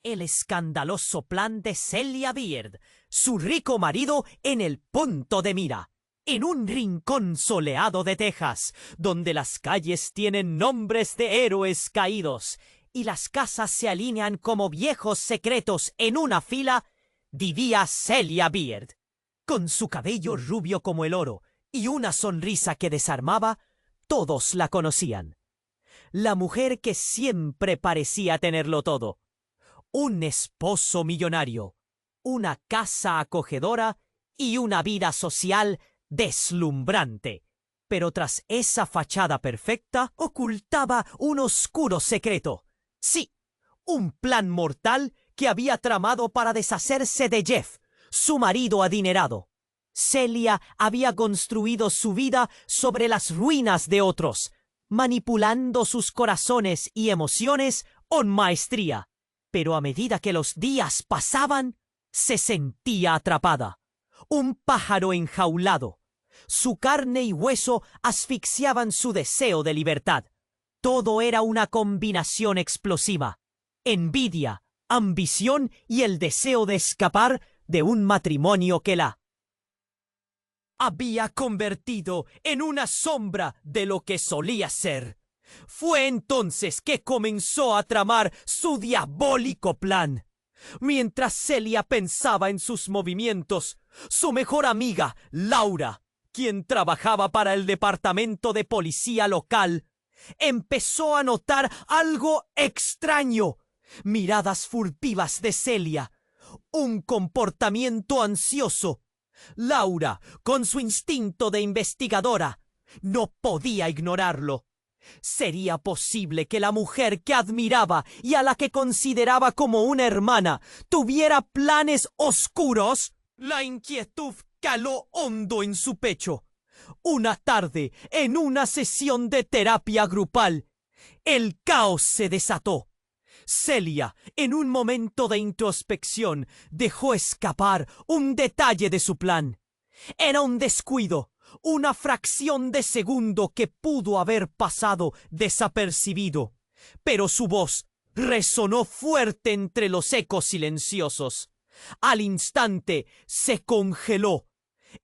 El escandaloso plan de Celia Beard, su rico marido en el punto de mira, en un rincón soleado de Texas, donde las calles tienen nombres de héroes caídos y las casas se alinean como viejos secretos en una fila, vivía Celia Beard. Con su cabello rubio como el oro y una sonrisa que desarmaba, todos la conocían. La mujer que siempre parecía tenerlo todo. Un esposo millonario, una casa acogedora y una vida social deslumbrante. Pero tras esa fachada perfecta ocultaba un oscuro secreto. Sí, un plan mortal que había tramado para deshacerse de Jeff, su marido adinerado. Celia había construido su vida sobre las ruinas de otros, manipulando sus corazones y emociones con maestría. Pero a medida que los días pasaban, se sentía atrapada. Un pájaro enjaulado. Su carne y hueso asfixiaban su deseo de libertad. Todo era una combinación explosiva. Envidia, ambición y el deseo de escapar de un matrimonio que la había convertido en una sombra de lo que solía ser. Fue entonces que comenzó a tramar su diabólico plan. Mientras Celia pensaba en sus movimientos, su mejor amiga, Laura, quien trabajaba para el departamento de policía local, empezó a notar algo extraño. Miradas furtivas de Celia, un comportamiento ansioso. Laura, con su instinto de investigadora, no podía ignorarlo. ¿Sería posible que la mujer que admiraba y a la que consideraba como una hermana tuviera planes oscuros? La inquietud caló hondo en su pecho. Una tarde, en una sesión de terapia grupal, el caos se desató. Celia, en un momento de introspección, dejó escapar un detalle de su plan. Era un descuido, una fracción de segundo que pudo haber pasado desapercibido, pero su voz resonó fuerte entre los ecos silenciosos. Al instante se congeló.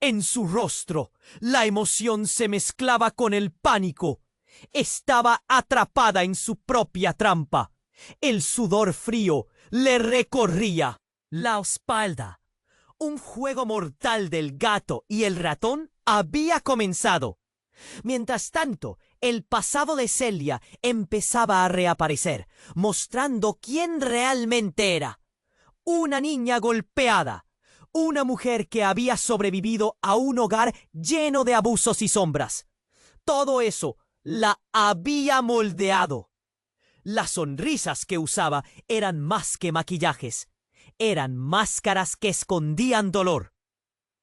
En su rostro, la emoción se mezclaba con el pánico. Estaba atrapada en su propia trampa. El sudor frío le recorría la espalda. Un juego mortal del gato y el ratón había comenzado. Mientras tanto, el pasado de Celia empezaba a reaparecer, mostrando quién realmente era. Una niña golpeada, una mujer que había sobrevivido a un hogar lleno de abusos y sombras. Todo eso la había moldeado. Las sonrisas que usaba eran más que maquillajes. Eran máscaras que escondían dolor.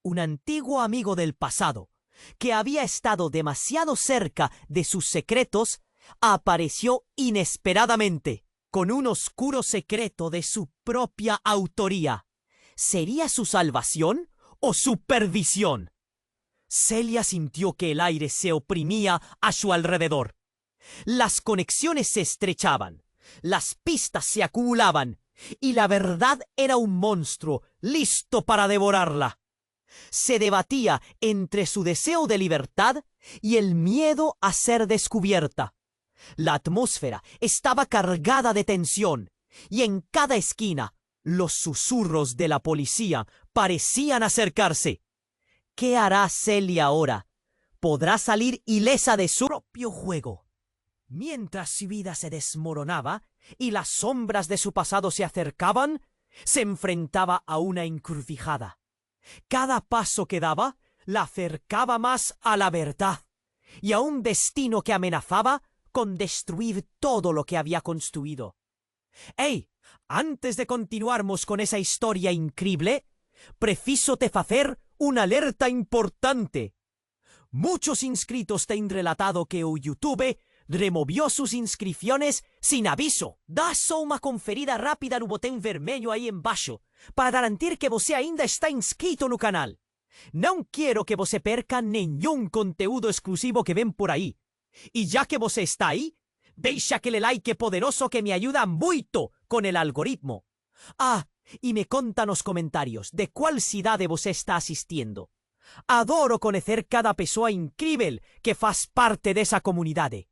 Un antiguo amigo del pasado, que había estado demasiado cerca de sus secretos, apareció inesperadamente, con un oscuro secreto de su propia autoría. ¿Sería su salvación o su perdición? Celia sintió que el aire se oprimía a su alrededor. Las conexiones se estrechaban, las pistas se acumulaban, y la verdad era un monstruo listo para devorarla. Se debatía entre su deseo de libertad y el miedo a ser descubierta. La atmósfera estaba cargada de tensión, y en cada esquina los susurros de la policía parecían acercarse. ¿Qué hará Celia ahora? ¿Podrá salir ilesa de su propio juego? Mientras su vida se desmoronaba y las sombras de su pasado se acercaban, se enfrentaba a una encrucijada. Cada paso que daba la acercaba más a la verdad y a un destino que amenazaba con destruir todo lo que había construido. ¡Ey! Antes de continuarmos con esa historia increíble, preciso te facer una alerta importante. Muchos inscritos te han relatado que o YouTube removió sus inscripciones sin aviso. Dá só uma conferida rápida no botão vermelho aí embaixo para garantir que você ainda está inscrito no canal. Não quero que você perca nenhum conteúdo exclusivo que vem por aí. E já que você está aí, deixa aquele like poderoso que me ayuda muito con el algoritmo. Ah, y me contan los comentarios de cuál cidade vos está asistiendo. Adoro conocer cada pessoa incrível que faz parte dessa comunidade.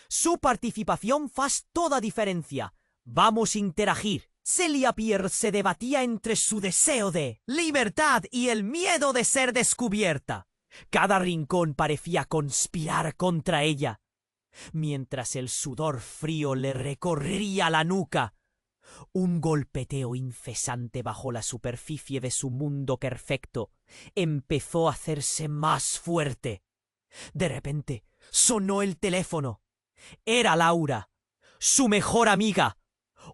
Su participación faz toda diferencia. Vamos a interagir. Celia Pierre se debatía entre su deseo de libertad y el miedo de ser descubierta. Cada rincón parecía conspirar contra ella, mientras el sudor frío le recorría la nuca. Un golpeteo incesante bajo la superficie de su mundo perfecto empezó a hacerse más fuerte. De repente sonó el teléfono. Era Laura, su mejor amiga,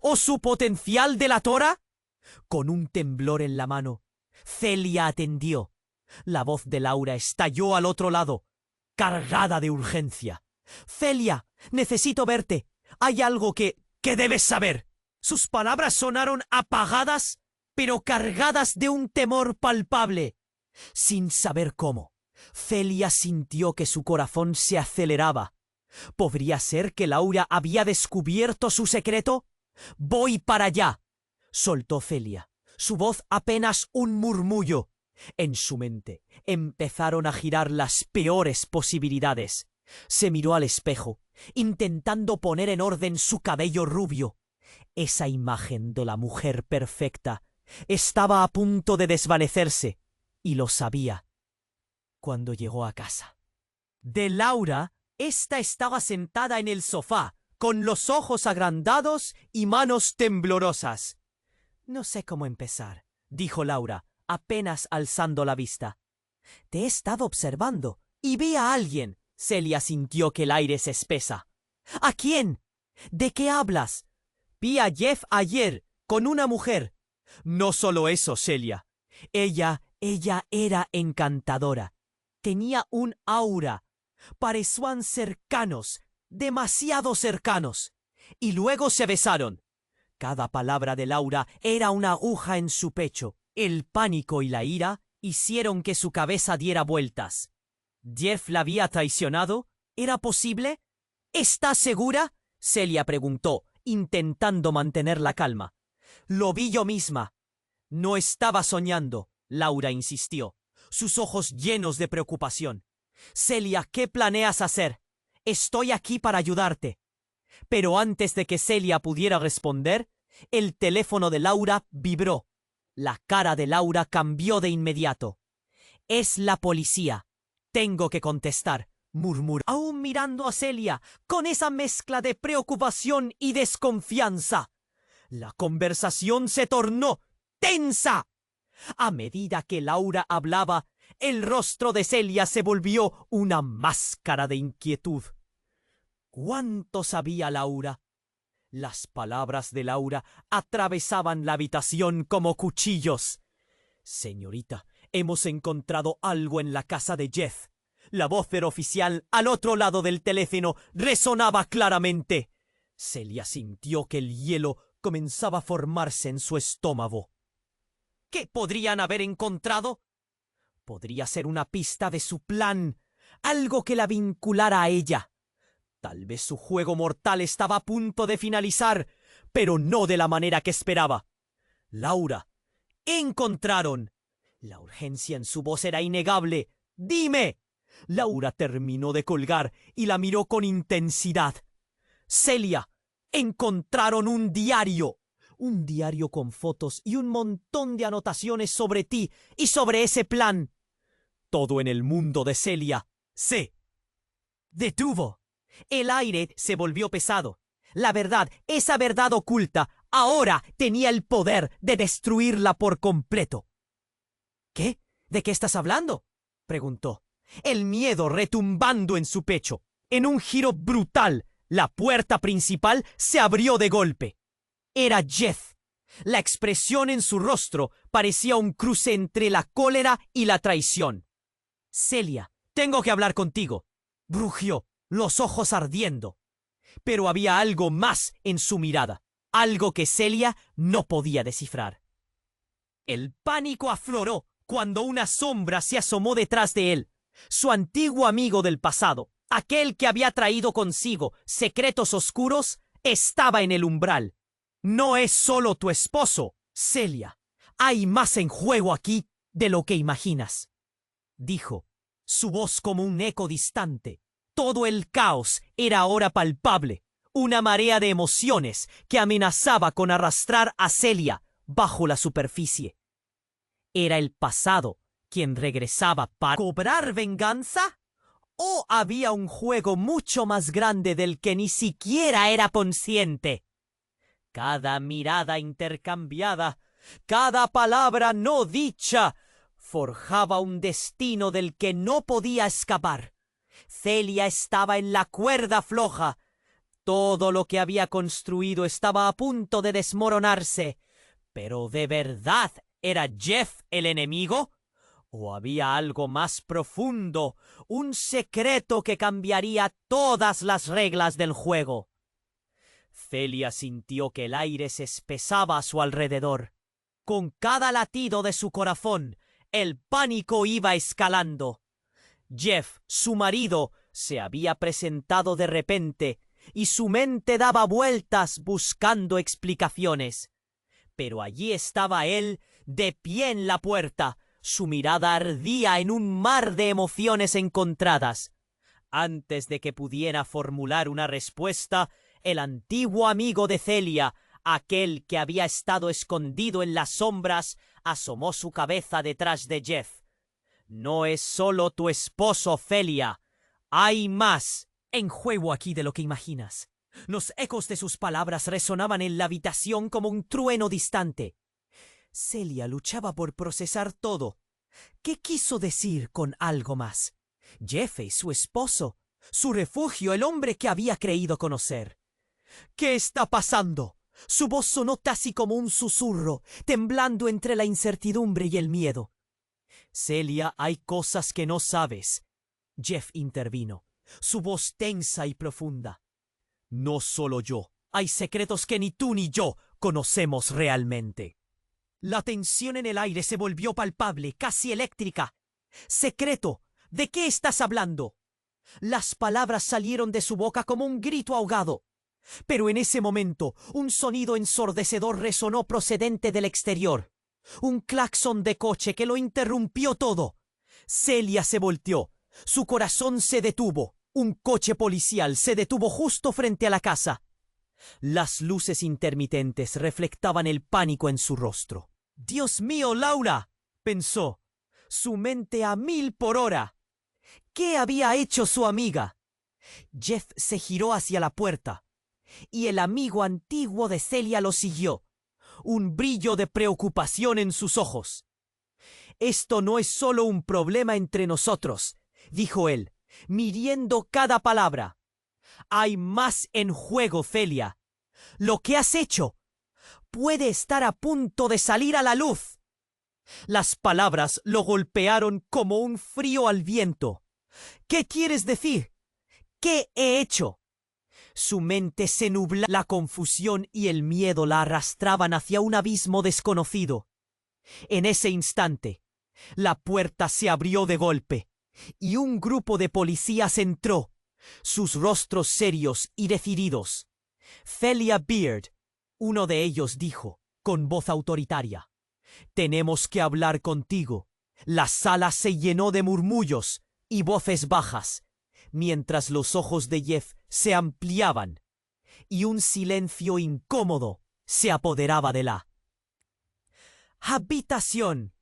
o su potencial delatora. Con un temblor en la mano, Celia atendió. La voz de Laura estalló al otro lado, cargada de urgencia. Celia, necesito verte. Hay algo que debes saber. Sus palabras sonaron apagadas, pero cargadas de un temor palpable. Sin saber cómo, Celia sintió que su corazón se aceleraba. ¿Podría ser que Laura había descubierto su secreto? «Voy para allá», soltó Celia, su voz apenas un murmullo. En su mente empezaron a girar las peores posibilidades. Se miró al espejo, intentando poner en orden su cabello rubio. Esa imagen de la mujer perfecta estaba a punto de desvanecerse, y lo sabía. Cuando llegó a casa de Laura, ésta estaba sentada en el sofá, con los ojos agrandados y manos temblorosas. «No sé cómo empezar», dijo Laura, apenas alzando la vista. «Te he estado observando y vi a alguien». Celia sintió que el aire se espesa. «¿A quién? ¿De qué hablas?» «Vi a Jeff ayer, con una mujer». «No solo eso, Celia. Ella era encantadora. Tenía un aura. Parecían cercanos, demasiado cercanos. Y luego se besaron». Cada palabra de Laura era una aguja en su pecho. El pánico y la ira hicieron que su cabeza diera vueltas. ¿Jeff la había traicionado? ¿Era posible? ¿Estás segura?, Celia preguntó, intentando mantener la calma. «Lo vi yo misma». «No estaba soñando», Laura insistió, sus ojos llenos de preocupación. «Celia, ¿qué planeas hacer? Estoy aquí para ayudarte». Pero antes de que Celia pudiera responder, el teléfono de Laura vibró. La cara de Laura cambió de inmediato. «Es la policía. Tengo que contestar», murmuró, aún mirando a Celia con esa mezcla de preocupación y desconfianza. La conversación se tornó tensa. A medida que Laura hablaba, el rostro de Celia se volvió una máscara de inquietud. ¿Cuánto sabía Laura? Las palabras de Laura atravesaban la habitación como cuchillos. «Señorita, hemos encontrado algo en la casa de Jeff». La voz del oficial al otro lado del teléfono resonaba claramente. Celia sintió que el hielo comenzaba a formarse en su estómago. ¿Qué podrían haber encontrado? Podría ser una pista de su plan, algo que la vinculara a ella. Tal vez su juego mortal estaba a punto de finalizar, pero no de la manera que esperaba. «Laura, encontraron». La urgencia en su voz era innegable. «Dime». Laura terminó de colgar y la miró con intensidad. «Celia, encontraron un diario con fotos y un montón de anotaciones sobre ti y sobre ese plan». Todo en el mundo de Celia se detuvo. El aire se volvió pesado. La verdad, esa verdad oculta, ahora tenía el poder de destruirla por completo. «¿Qué? ¿De qué estás hablando?», preguntó, el miedo retumbando en su pecho. En un giro brutal, la puerta principal se abrió de golpe. Era Jeff. La expresión en su rostro parecía un cruce entre la cólera y la traición. «Celia, tengo que hablar contigo», rugió, los ojos ardiendo. Pero había algo más en su mirada, algo que Celia no podía descifrar. El pánico afloró cuando una sombra se asomó detrás de él. Su antiguo amigo del pasado, aquel que había traído consigo secretos oscuros, estaba en el umbral. No es solo tu esposo, Celia. Hay más en juego aquí de lo que imaginas, dijo, su voz como un eco distante. Todo el caos era ahora palpable, una marea de emociones que amenazaba con arrastrar a Celia bajo la superficie. ¿Era el pasado quien regresaba para cobrar venganza? ¿O había un juego mucho más grande del que ni siquiera era consciente? Cada mirada intercambiada, cada palabra no dicha, forjaba un destino del que no podía escapar. Celia estaba en la cuerda floja. Todo lo que había construido estaba a punto de desmoronarse. ¿Pero de verdad era Jeff el enemigo? ¿O había algo más profundo, un secreto que cambiaría todas las reglas del juego? Celia sintió que el aire se espesaba a su alrededor. Con cada latido de su corazón, el pánico iba escalando. Jeff, su marido, se había presentado de repente y su mente daba vueltas buscando explicaciones. Pero allí estaba él, de pie en la puerta. Su mirada ardía en un mar de emociones encontradas. Antes de que pudiera formular una respuesta, el antiguo amigo de Celia, aquel que había estado escondido en las sombras, asomó su cabeza detrás de Jeff. No es solo tu esposo, Celia. Hay más en juego aquí de lo que imaginas. Los ecos de sus palabras resonaban en la habitación como un trueno distante. Celia luchaba por procesar todo. ¿Qué quiso decir con algo más? Jeffrey, su esposo, su refugio, el hombre que había creído conocer. ¿Qué está pasando? Su voz sonó casi como un susurro, temblando entre la incertidumbre y el miedo. Celia, hay cosas que no sabes. Jeff intervino, su voz tensa y profunda. No solo yo, hay secretos que ni tú ni yo conocemos realmente. La tensión en el aire se volvió palpable, casi eléctrica. Secreto, ¿de qué estás hablando? Las palabras salieron de su boca como un grito ahogado. Pero en ese momento, un sonido ensordecedor resonó procedente del exterior. Un claxon de coche que lo interrumpió todo. Celia se volteó. Su corazón se detuvo. Un coche policial se detuvo justo frente a la casa. Las luces intermitentes reflectaban el pánico en su rostro. «¡Dios mío, Laura!», pensó, su mente a 1000 por hora. ¿Qué había hecho su amiga? Jeff se giró hacia la puerta, y el amigo antiguo de Celia lo siguió, un brillo de preocupación en sus ojos. «Esto no es solo un problema entre nosotros», dijo él, midiendo cada palabra. «Hay más en juego, Celia. Lo que has hecho puede estar a punto de salir a la luz». Las palabras lo golpearon como un frío al viento. «¿Qué quieres decir? ¿Qué he hecho?». Su mente se nublaba, la confusión y el miedo la arrastraban hacia un abismo desconocido. En ese instante, la puerta se abrió de golpe y un grupo de policías entró, sus rostros serios y decididos. Celia Beard, uno de ellos, dijo con voz autoritaria: «Tenemos que hablar contigo». La sala se llenó de murmullos y voces bajas, mientras los ojos de Jeff se ampliaban y un silencio incómodo se apoderaba de la habitación.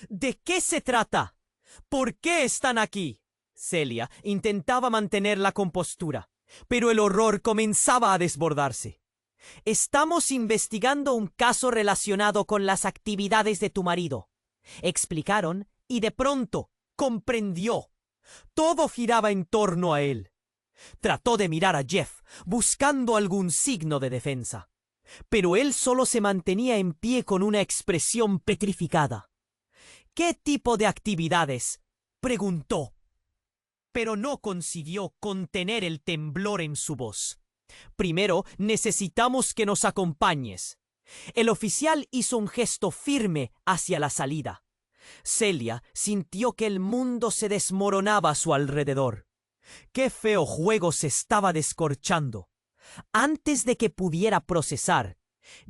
«¿De qué se trata? ¿Por qué están aquí?». Celia intentaba mantener la compostura, pero el horror comenzaba a desbordarse. «Estamos investigando un caso relacionado con las actividades de tu marido», explicaron, y de pronto comprendió. Todo giraba en torno a él. Trató de mirar a Jeff, buscando algún signo de defensa, pero él solo se mantenía en pie con una expresión petrificada. «¿Qué tipo de actividades?», preguntó, pero no consiguió contener el temblor en su voz. «Primero, necesitamos que nos acompañes». El oficial hizo un gesto firme hacia la salida. Celia sintió que el mundo se desmoronaba a su alrededor. Qué feo juego se estaba descorchando. Antes de que pudiera procesar,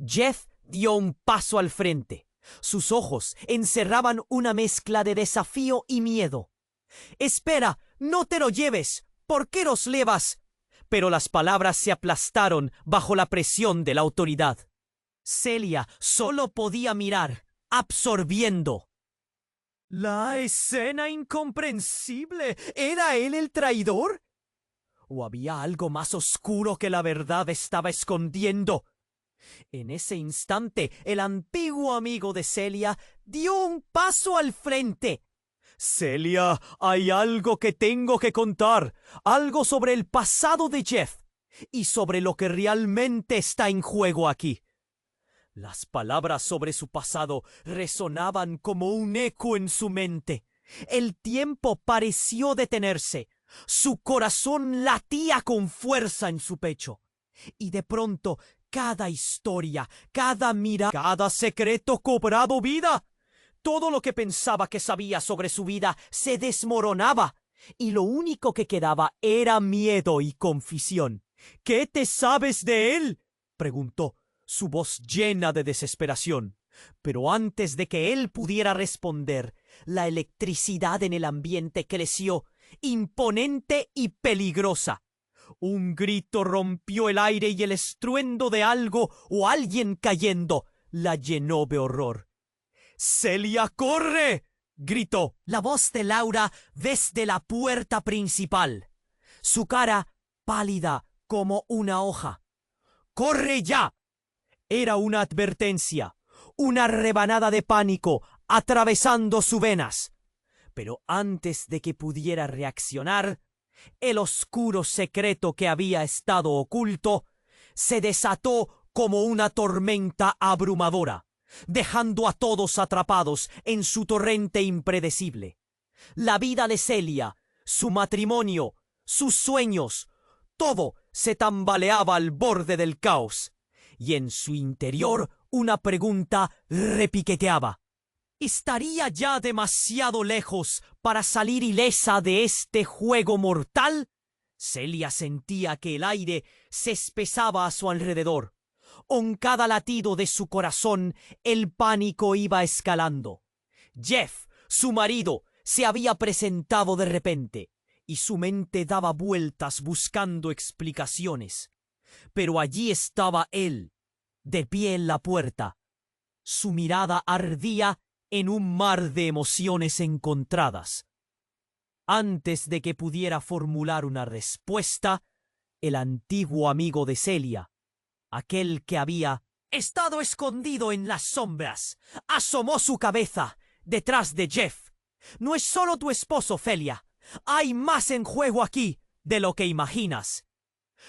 Jeff dio un paso al frente. Sus ojos encerraban una mezcla de desafío y miedo. «Espera, no te lo lleves. ¿Por qué los llevas?» Pero las palabras se aplastaron bajo la presión de la autoridad. Celia solo podía mirar, absorbiendo. La escena incomprensible. ¿Era él el traidor? ¿O había algo más oscuro que la verdad estaba escondiendo? En ese instante, el antiguo amigo de Celia dio un paso al frente. «Celia, hay algo que tengo que contar, algo sobre el pasado de Jeff y sobre lo que realmente está en juego aquí». Las palabras sobre su pasado resonaban como un eco en su mente. El tiempo pareció detenerse. Su corazón latía con fuerza en su pecho. Y de pronto, cada historia, cada mirada, cada secreto cobrado vida. Todo lo que pensaba que sabía sobre su vida se desmoronaba, y lo único que quedaba era miedo y confusión. «¿Qué te sabes de él?», preguntó, su voz llena de desesperación. Pero antes de que él pudiera responder, la electricidad en el ambiente creció, imponente y peligrosa. Un grito rompió el aire y el estruendo de algo o alguien cayendo la llenó de horror. «¡Celia, corre!», gritó la voz de Laura desde la puerta principal, su cara pálida como una hoja. «¡Corre ya!». Era una advertencia, una rebanada de pánico atravesando sus venas. Pero antes de que pudiera reaccionar, el oscuro secreto que había estado oculto se desató como una tormenta abrumadora, dejando a todos atrapados en su torrente impredecible. La vida de Celia, su matrimonio, sus sueños, todo se tambaleaba al borde del caos, y en su interior una pregunta repiqueteaba. ¿Estaría ya demasiado lejos para salir ilesa de este juego mortal? Celia sentía que el aire se espesaba a su alrededor. Con cada latido de su corazón, el pánico iba escalando. Jeff, su marido, se había presentado de repente, y su mente daba vueltas buscando explicaciones. Pero allí estaba él, de pie en la puerta. Su mirada ardía en un mar de emociones encontradas. Antes de que pudiera formular una respuesta, el antiguo amigo de Celia, aquel que había estado escondido en las sombras, asomó su cabeza detrás de Jeff. «No es solo tu esposo, Celia. Hay más en juego aquí de lo que imaginas».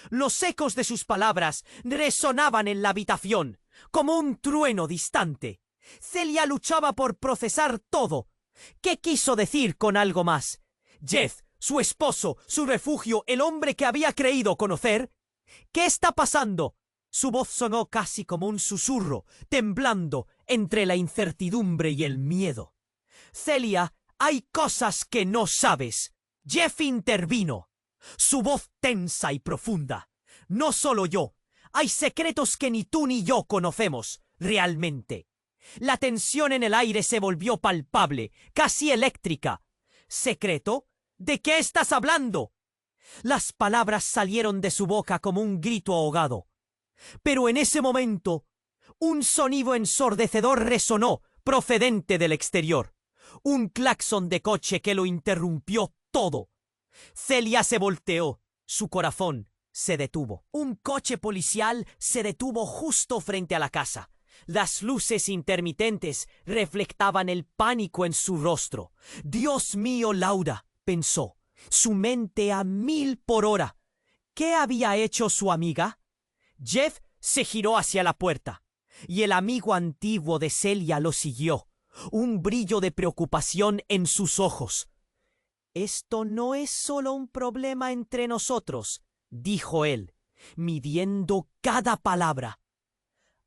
Los ecos de sus palabras resonaban en la habitación, como un trueno distante. Celia luchaba por procesar todo. ¿Qué quiso decir con algo más? Jeff, su esposo, su refugio, el hombre que había creído conocer. ¿Qué está pasando? Su voz sonó casi como un susurro, temblando entre la incertidumbre y el miedo. «Celia, hay cosas que no sabes». Jeff intervino, su voz tensa y profunda. «No solo yo. Hay secretos que ni tú ni yo conocemos realmente». La tensión en el aire se volvió palpable, casi eléctrica. «¿Secreto? ¿De qué estás hablando?». Las palabras salieron de su boca como un grito ahogado. Pero en ese momento, un sonido ensordecedor resonó procedente del exterior. Un claxon de coche que lo interrumpió todo. Celia se volteó. Su corazón se detuvo. Un coche policial se detuvo justo frente a la casa. Las luces intermitentes reflectaban el pánico en su rostro. «Dios mío, Laura», pensó, su mente a 1000 por hora. ¿Qué había hecho su amiga? Jeff se giró hacia la puerta, y el amigo antiguo de Celia lo siguió, un brillo de preocupación en sus ojos. «Esto no es solo un problema entre nosotros», dijo él, midiendo cada palabra.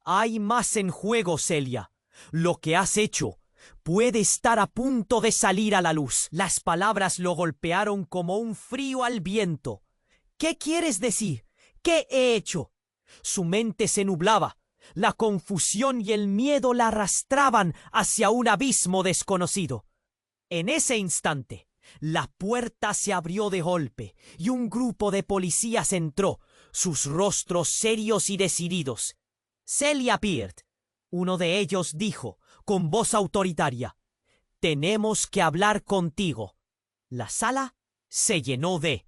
«Hay más en juego, Celia. Lo que has hecho puede estar a punto de salir a la luz». Las palabras lo golpearon como un frío al viento. «¿Qué quieres decir? ¿Qué he hecho?». Su mente se nublaba. La confusión y el miedo la arrastraban hacia un abismo desconocido. En ese instante, la puerta se abrió de golpe y un grupo de policías entró, sus rostros serios y decididos. Celia Beard, uno de ellos, dijo con voz autoritaria: «Tenemos que hablar contigo». La sala se llenó de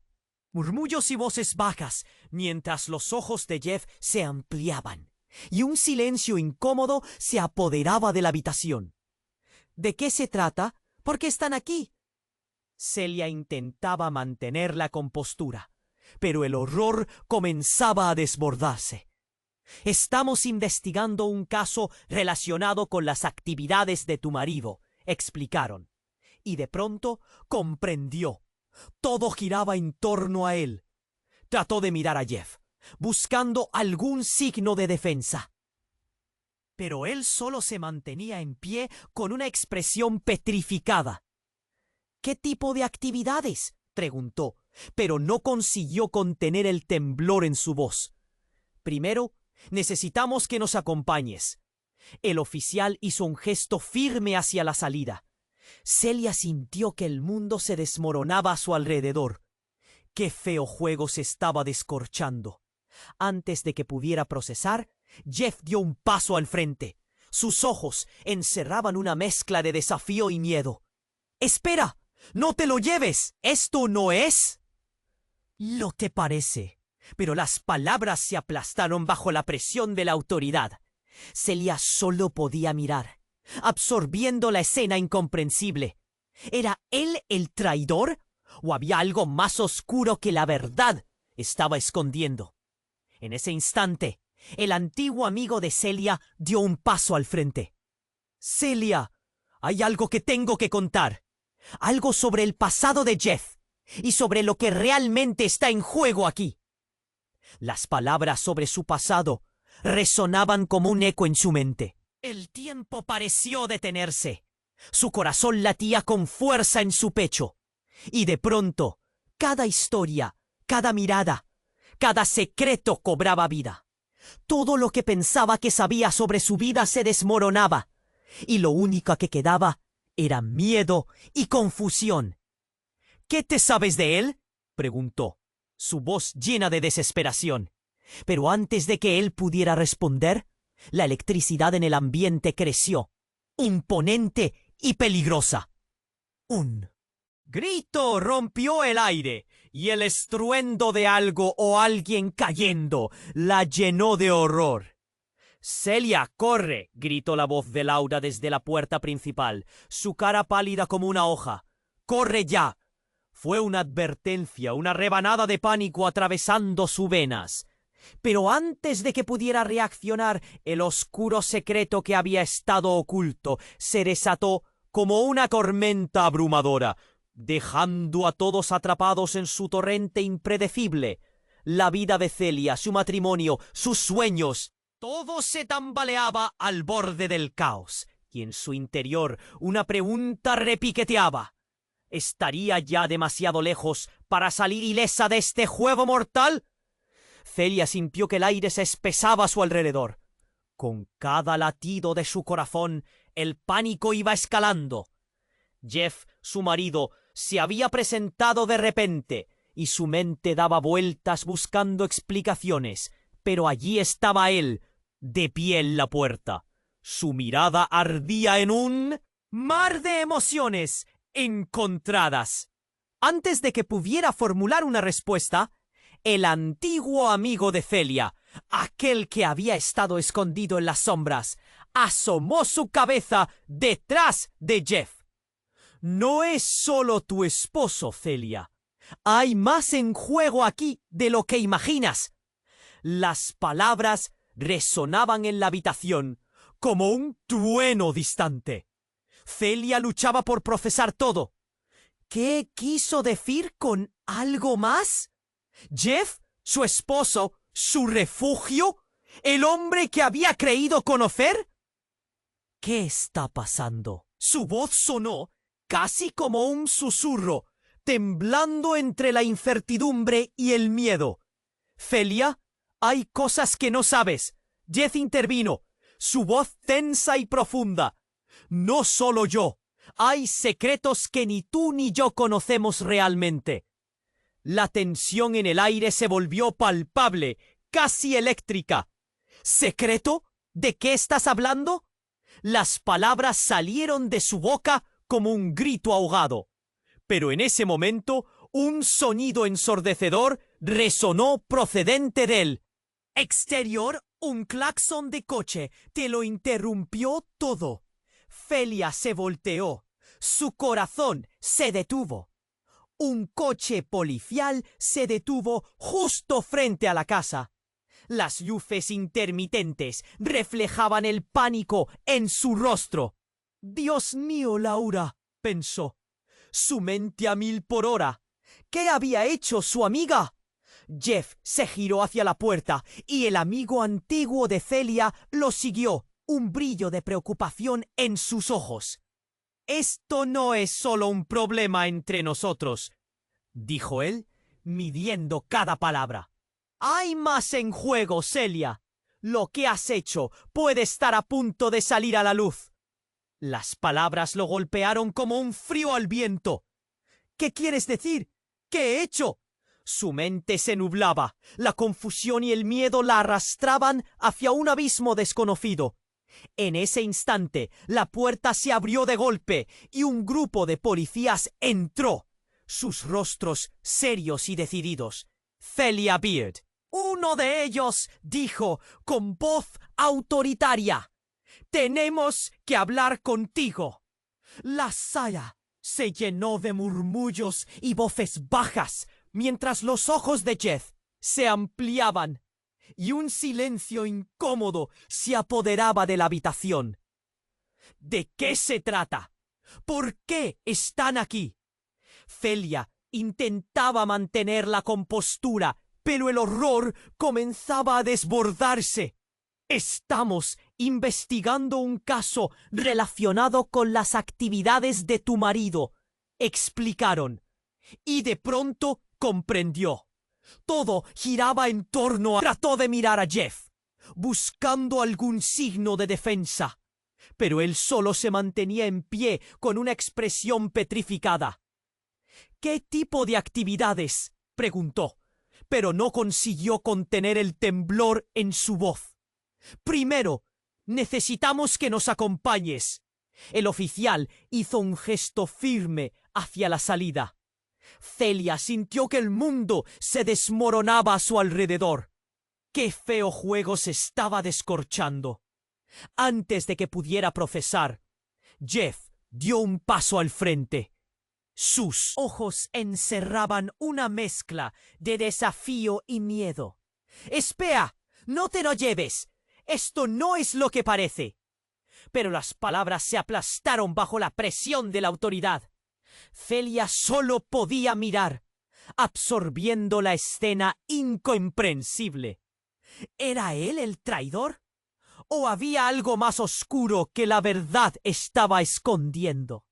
murmullos y voces bajas, mientras los ojos de Jeff se ampliaban, y un silencio incómodo se apoderaba de la habitación. «¿De qué se trata? ¿Por qué están aquí?». Celia intentaba mantener la compostura, pero el horror comenzaba a desbordarse. «Estamos investigando un caso relacionado con las actividades de tu marido», explicaron. Y de pronto comprendió. Todo giraba en torno a él. Trató de mirar a Jeff, buscando algún signo de defensa. Pero él solo se mantenía en pie con una expresión petrificada. «¿Qué tipo de actividades?», preguntó, pero no consiguió contener el temblor en su voz. «Primero, necesitamos que nos acompañes». El oficial hizo un gesto firme hacia la salida. Celia sintió que el mundo se desmoronaba a su alrededor. Qué feo juego se estaba descorchando. Antes de que pudiera procesar, Jeff dio un paso al frente. Sus ojos encerraban una mezcla de desafío y miedo. «¡Espera! ¡No te lo lleves! ¡Esto no es lo que parece!». Pero las palabras se aplastaron bajo la presión de la autoridad. Celia solo podía mirar, absorbiendo la escena incomprensible. ¿Era él el traidor? ¿O había algo más oscuro que la verdad estaba escondiendo? En ese instante, el antiguo amigo de Celia dio un paso al frente. «Celia, hay algo que tengo que contar. Algo sobre el pasado de Jeff y sobre lo que realmente está en juego aquí». Las palabras sobre su pasado resonaban como un eco en su mente. El tiempo pareció detenerse. Su corazón latía con fuerza en su pecho. Y de pronto, cada historia, cada mirada, cada secreto cobraba vida. Todo lo que pensaba que sabía sobre su vida se desmoronaba, y lo único que quedaba era miedo y confusión. «¿Qué te sabes de él?», preguntó, su voz llena de desesperación. Pero antes de que él pudiera responder, la electricidad en el ambiente creció, imponente y peligrosa. Un grito rompió el aire, y el estruendo de algo o alguien cayendo la llenó de horror. «Celia, corre», gritó la voz de Laura desde la puerta principal, su cara pálida como una hoja. «¡Corre ya!». Fue una advertencia, una rebanada de pánico atravesando sus venas. Pero antes de que pudiera reaccionar, el oscuro secreto que había estado oculto se desató como una tormenta abrumadora, dejando a todos atrapados en su torrente impredecible. La vida de Celia, su matrimonio, sus sueños, todo se tambaleaba al borde del caos, y en su interior una pregunta repiqueteaba. ¿Estaría ya demasiado lejos para salir ilesa de este juego mortal? Celia sintió que el aire se espesaba a su alrededor. Con cada latido de su corazón, el pánico iba escalando. Jeff, su marido, se había presentado de repente, y su mente daba vueltas buscando explicaciones, pero allí estaba él, de pie en la puerta. Su mirada ardía en un mar de emociones encontradas. Antes de que pudiera formular una respuesta, el antiguo amigo de Celia, aquel que había estado escondido en las sombras, asomó su cabeza detrás de Jeff. «No es solo tu esposo, Celia. Hay más en juego aquí de lo que imaginas». Las palabras resonaban en la habitación como un trueno distante. Celia luchaba por procesar todo. ¿Qué quiso decir con algo más? ¿Jeff, su esposo, su refugio? ¿El hombre que había creído conocer? ¿Qué está pasando? Su voz sonó casi como un susurro, temblando entre la incertidumbre y el miedo. «Celia, hay cosas que no sabes. Jeff intervino, su voz tensa y profunda. No solo yo. Hay secretos que ni tú ni yo conocemos realmente. La tensión en el aire se volvió palpable, casi eléctrica. ¿Secreto? ¿De qué estás hablando? Las palabras salieron de su boca como un grito ahogado. Pero en ese momento, un sonido ensordecedor resonó procedente del exterior. Un claxon de coche te lo interrumpió todo. Felia se volteó. Su corazón se detuvo. Un coche policial se detuvo justo frente a la casa. Las luces intermitentes reflejaban el pánico en su rostro. «Dios mío, Laura», pensó. Su mente a 1000 por hora. ¿Qué había hecho su amiga? Jeff se giró hacia la puerta y el amigo antiguo de Celia lo siguió, un brillo de preocupación en sus ojos. «Esto no es solo un problema entre nosotros», dijo él, midiendo cada palabra. «Hay más en juego, Celia. Lo que has hecho puede estar a punto de salir a la luz». Las palabras lo golpearon como un frío al viento. «¿Qué quieres decir? ¿Qué he hecho?» Su mente se nublaba. La confusión y el miedo la arrastraban hacia un abismo desconocido. En ese instante, la puerta se abrió de golpe y un grupo de policías entró, sus rostros serios y decididos. Celia Beard. Uno de ellos dijo con voz autoritaria: «Tenemos que hablar contigo». La sala se llenó de murmullos y voces bajas, mientras los ojos de Jeff se ampliaban y un silencio incómodo se apoderaba de la habitación. ¿De qué se trata? ¿Por qué están aquí? Celia intentaba mantener la compostura, pero el horror comenzaba a desbordarse. «Estamos investigando un caso relacionado con las actividades de tu marido», explicaron. Y de pronto comprendió. Todo giraba en torno a... Trató de mirar a Jeff, buscando algún signo de defensa, pero él solo se mantenía en pie con una expresión petrificada. «¿Qué tipo de actividades?», preguntó, pero no consiguió contener el temblor en su voz. «Primero, necesitamos que nos acompañes». El oficial hizo un gesto firme hacia la salida. Celia sintió que el mundo se desmoronaba a su alrededor. ¡Qué feo juego se estaba descorchando! Antes de que pudiera procesar, Jeff dio un paso al frente. Sus ojos encerraban una mezcla de desafío y miedo. «Espera, no te lo lleves. Esto no es lo que parece». Pero las palabras se aplastaron bajo la presión de la autoridad. Celia solo podía mirar, absorbiendo la escena incomprensible. ¿Era él el traidor? ¿O había algo más oscuro que la verdad estaba escondiendo?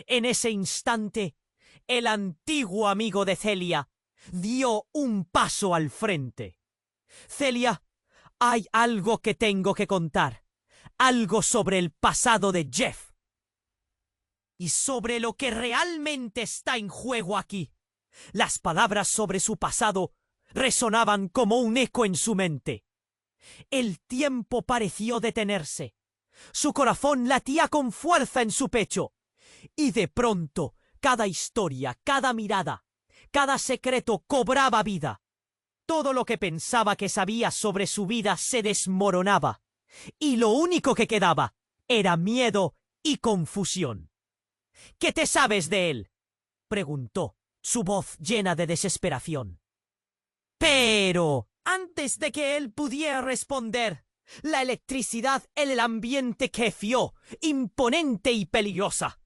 En ese instante, el antiguo amigo de Celia dio un paso al frente. «Celia, hay algo que tengo que contar. Algo sobre el pasado de Jeff. Y sobre lo que realmente está en juego aquí». Las palabras sobre su pasado resonaban como un eco en su mente. El tiempo pareció detenerse. Su corazón latía con fuerza en su pecho. Y de pronto, cada historia, cada mirada, cada secreto cobraba vida. Todo lo que pensaba que sabía sobre su vida se desmoronaba. Y lo único que quedaba era miedo y confusión. «¿Qué te sabes de él?», preguntó, su voz llena de desesperación. Pero antes de que él pudiera responder, la electricidad en el ambiente creció, imponente y peligrosa.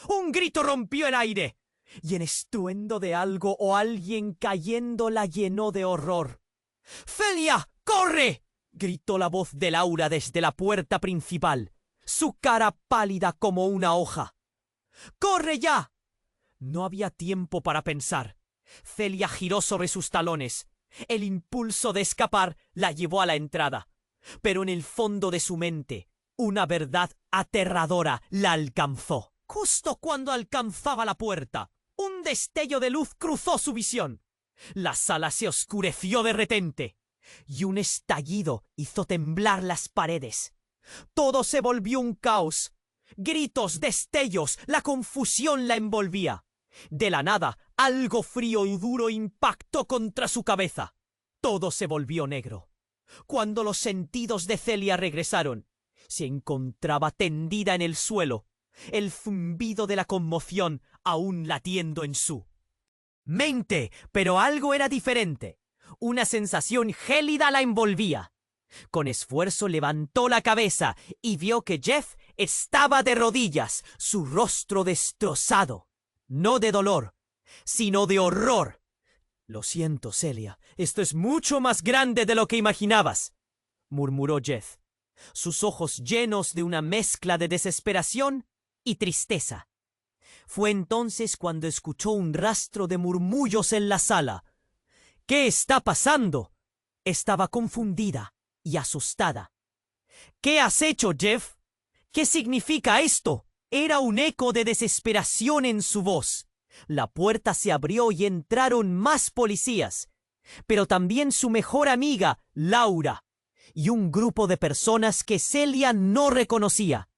Un grito rompió el aire, y el estruendo de algo o alguien cayendo la llenó de horror. «¡Celia, corre!», gritó la voz de Laura desde la puerta principal, su cara pálida como una hoja. «¡Corre ya!». No había tiempo para pensar. Celia giró sobre sus talones. El impulso de escapar la llevó a la entrada. Pero en el fondo de su mente, una verdad aterradora la alcanzó. Justo cuando alcanzaba la puerta, un destello de luz cruzó su visión. La sala se oscureció de repente, y un estallido hizo temblar las paredes. Todo se volvió un caos. Gritos, destellos, la confusión la envolvía. De la nada, algo frío y duro impactó contra su cabeza. Todo se volvió negro. Cuando los sentidos de Celia regresaron, se encontraba tendida en el suelo, el zumbido de la conmoción aún latiendo en su mente, pero algo era diferente. Una sensación gélida la envolvía. Con esfuerzo levantó la cabeza y vio que Jeff estaba de rodillas, su rostro destrozado. No de dolor, sino de horror. «Lo siento, Celia, esto es mucho más grande de lo que imaginabas», murmuró Jeff, sus ojos llenos de una mezcla de desesperación y tristeza. Fue entonces cuando escuchó un rastro de murmullos en la sala. «¿Qué está pasando?». Estaba confundida y asustada. «¿Qué has hecho, Jeff? ¿Qué significa esto?». Era un eco de desesperación en su voz. La puerta se abrió y entraron más policías, pero también su mejor amiga, Laura, y un grupo de personas que Celia no reconocía.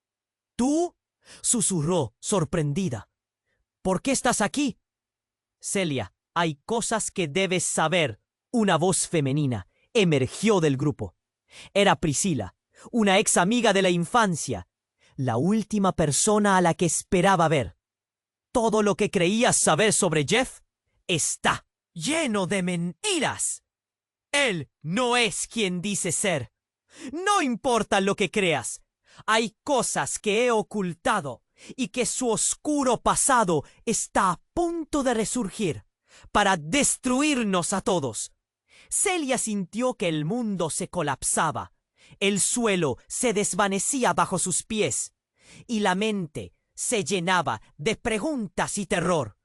«¿Tú?», susurró, sorprendida. «¿Por qué estás aquí?». «Celia, hay cosas que debes saber». Una voz femenina emergió del grupo. Era Priscila, una ex amiga de la infancia, la última persona a la que esperaba ver. «Todo lo que creías saber sobre Jeff está lleno de mentiras. Él no es quien dice ser. No importa lo que creas, hay cosas que he ocultado y que su oscuro pasado está a punto de resurgir para destruirnos a todos». Celia sintió que el mundo se colapsaba, el suelo se desvanecía bajo sus pies y la mente se llenaba de preguntas y terror.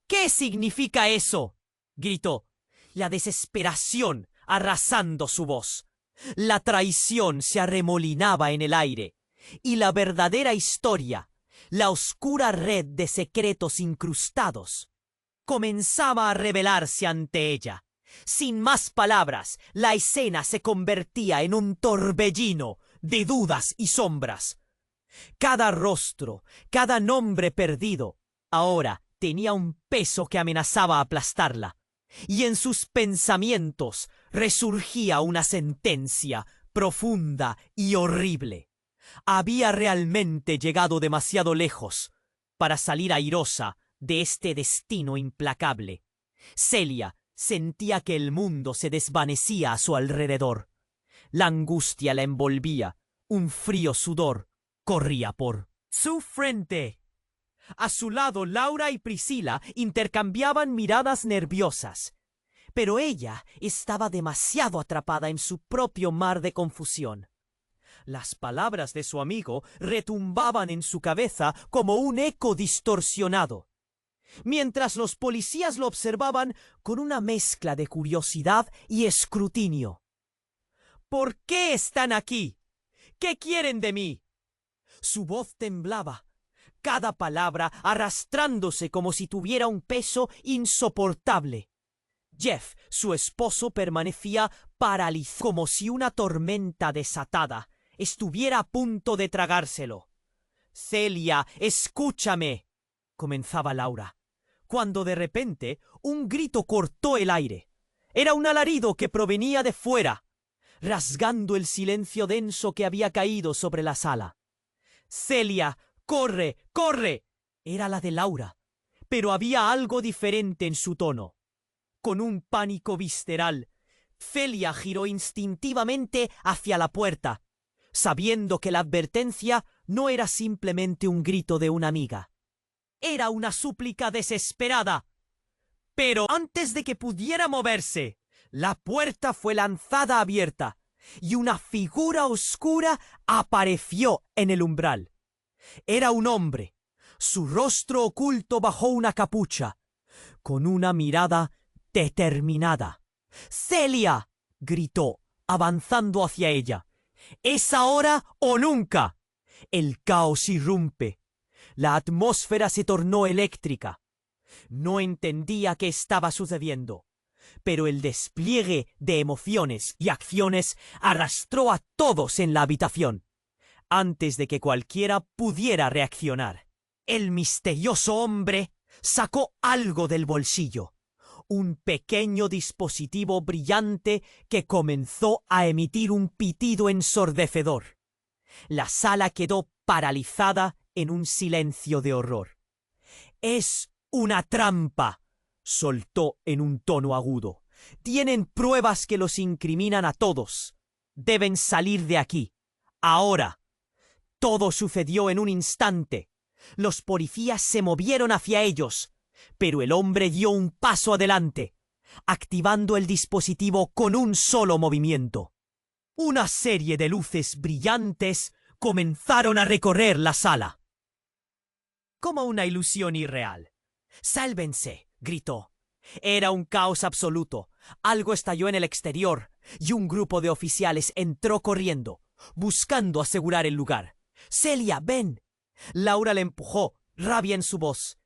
«¿Qué significa eso?», gritó, la desesperación arrasando su voz. La traición se arremolinaba en el aire, y la verdadera historia, la oscura red de secretos incrustados, comenzaba a revelarse ante ella. Sin más palabras, la escena se convertía en un torbellino de dudas y sombras. Cada rostro, cada nombre perdido, ahora tenía un peso que amenazaba aplastarla, y en sus pensamientos resurgía una sentencia profunda y horrible. Había realmente llegado demasiado lejos para salir airosa de este destino implacable. Celia sentía que el mundo se desvanecía a su alrededor. La angustia la envolvía, un frío sudor corría por su frente. A su lado, Laura y Priscila intercambiaban miradas nerviosas, pero ella estaba demasiado atrapada en su propio mar de confusión. Las palabras de su amigo retumbaban en su cabeza como un eco distorsionado, mientras los policías lo observaban con una mezcla de curiosidad y escrutinio. «¿Por qué están aquí? ¿Qué quieren de mí?». Su voz temblaba, cada palabra arrastrándose como si tuviera un peso insoportable. Jeff, su esposo, permanecía paralizado, como si una tormenta desatada estuviera a punto de tragárselo. «Celia, escúchame», comenzaba Laura, cuando de repente un grito cortó el aire. Era un alarido que provenía de fuera, rasgando el silencio denso que había caído sobre la sala. «Celia, corre, corre». Era la de Laura, pero había algo diferente en su tono. Con un pánico visceral, Celia giró instintivamente hacia la puerta, sabiendo que la advertencia no era simplemente un grito de una amiga. Era una súplica desesperada. Pero antes de que pudiera moverse, la puerta fue lanzada abierta y una figura oscura apareció en el umbral. Era un hombre, su rostro oculto bajo una capucha, con una mirada determinada. «¡Celia!», gritó, avanzando hacia ella. Es ahora o nunca. El caos irrumpe. La atmósfera se tornó eléctrica. No entendía qué estaba sucediendo, pero el despliegue de emociones y acciones arrastró a todos en la habitación, antes de que cualquiera pudiera reaccionar. El misterioso hombre sacó algo del bolsillo, un pequeño dispositivo brillante que comenzó a emitir un pitido ensordecedor. La sala quedó paralizada en un silencio de horror. «Es una trampa», soltó en un tono agudo. «Tienen pruebas que los incriminan a todos. Deben salir de aquí. Ahora». Todo sucedió en un instante. Los policías se movieron hacia ellos, pero el hombre dio un paso adelante, activando el dispositivo con un solo movimiento. Una serie de luces brillantes comenzaron a recorrer la sala. Como una ilusión irreal. «¡Sálvense!», gritó. Era un caos absoluto. Algo estalló en el exterior y un grupo de oficiales entró corriendo, buscando asegurar el lugar. «Celia, ven». Laura le empujó, rabia en su voz.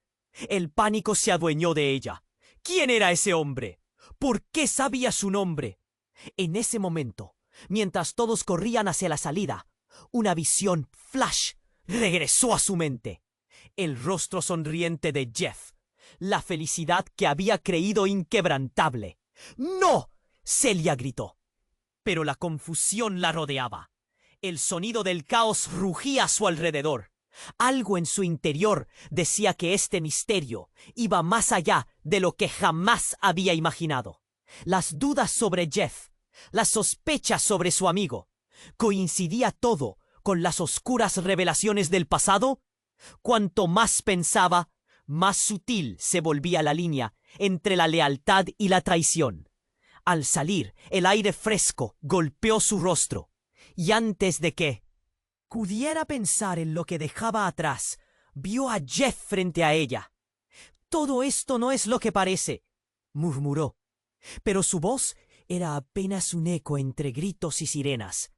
El pánico se adueñó de ella. ¿Quién era ese hombre? ¿Por qué sabía su nombre? En ese momento, mientras todos corrían hacia la salida, una visión flash regresó a su mente. El rostro sonriente de Jeff. La felicidad que había creído inquebrantable. «¡No!», Celia gritó. Pero la confusión la rodeaba. El sonido del caos rugía a su alrededor. Algo en su interior decía que este misterio iba más allá de lo que jamás había imaginado. Las dudas sobre Jeff, las sospechas sobre su amigo, ¿coincidía todo con las oscuras revelaciones del pasado? Cuanto más pensaba, más sutil se volvía la línea entre la lealtad y la traición. Al salir, el aire fresco golpeó su rostro, y antes de que pudiera pensar en lo que dejaba atrás, vio a Jeff frente a ella. «Todo esto no es lo que parece», murmuró, pero su voz era apenas un eco entre gritos y sirenas.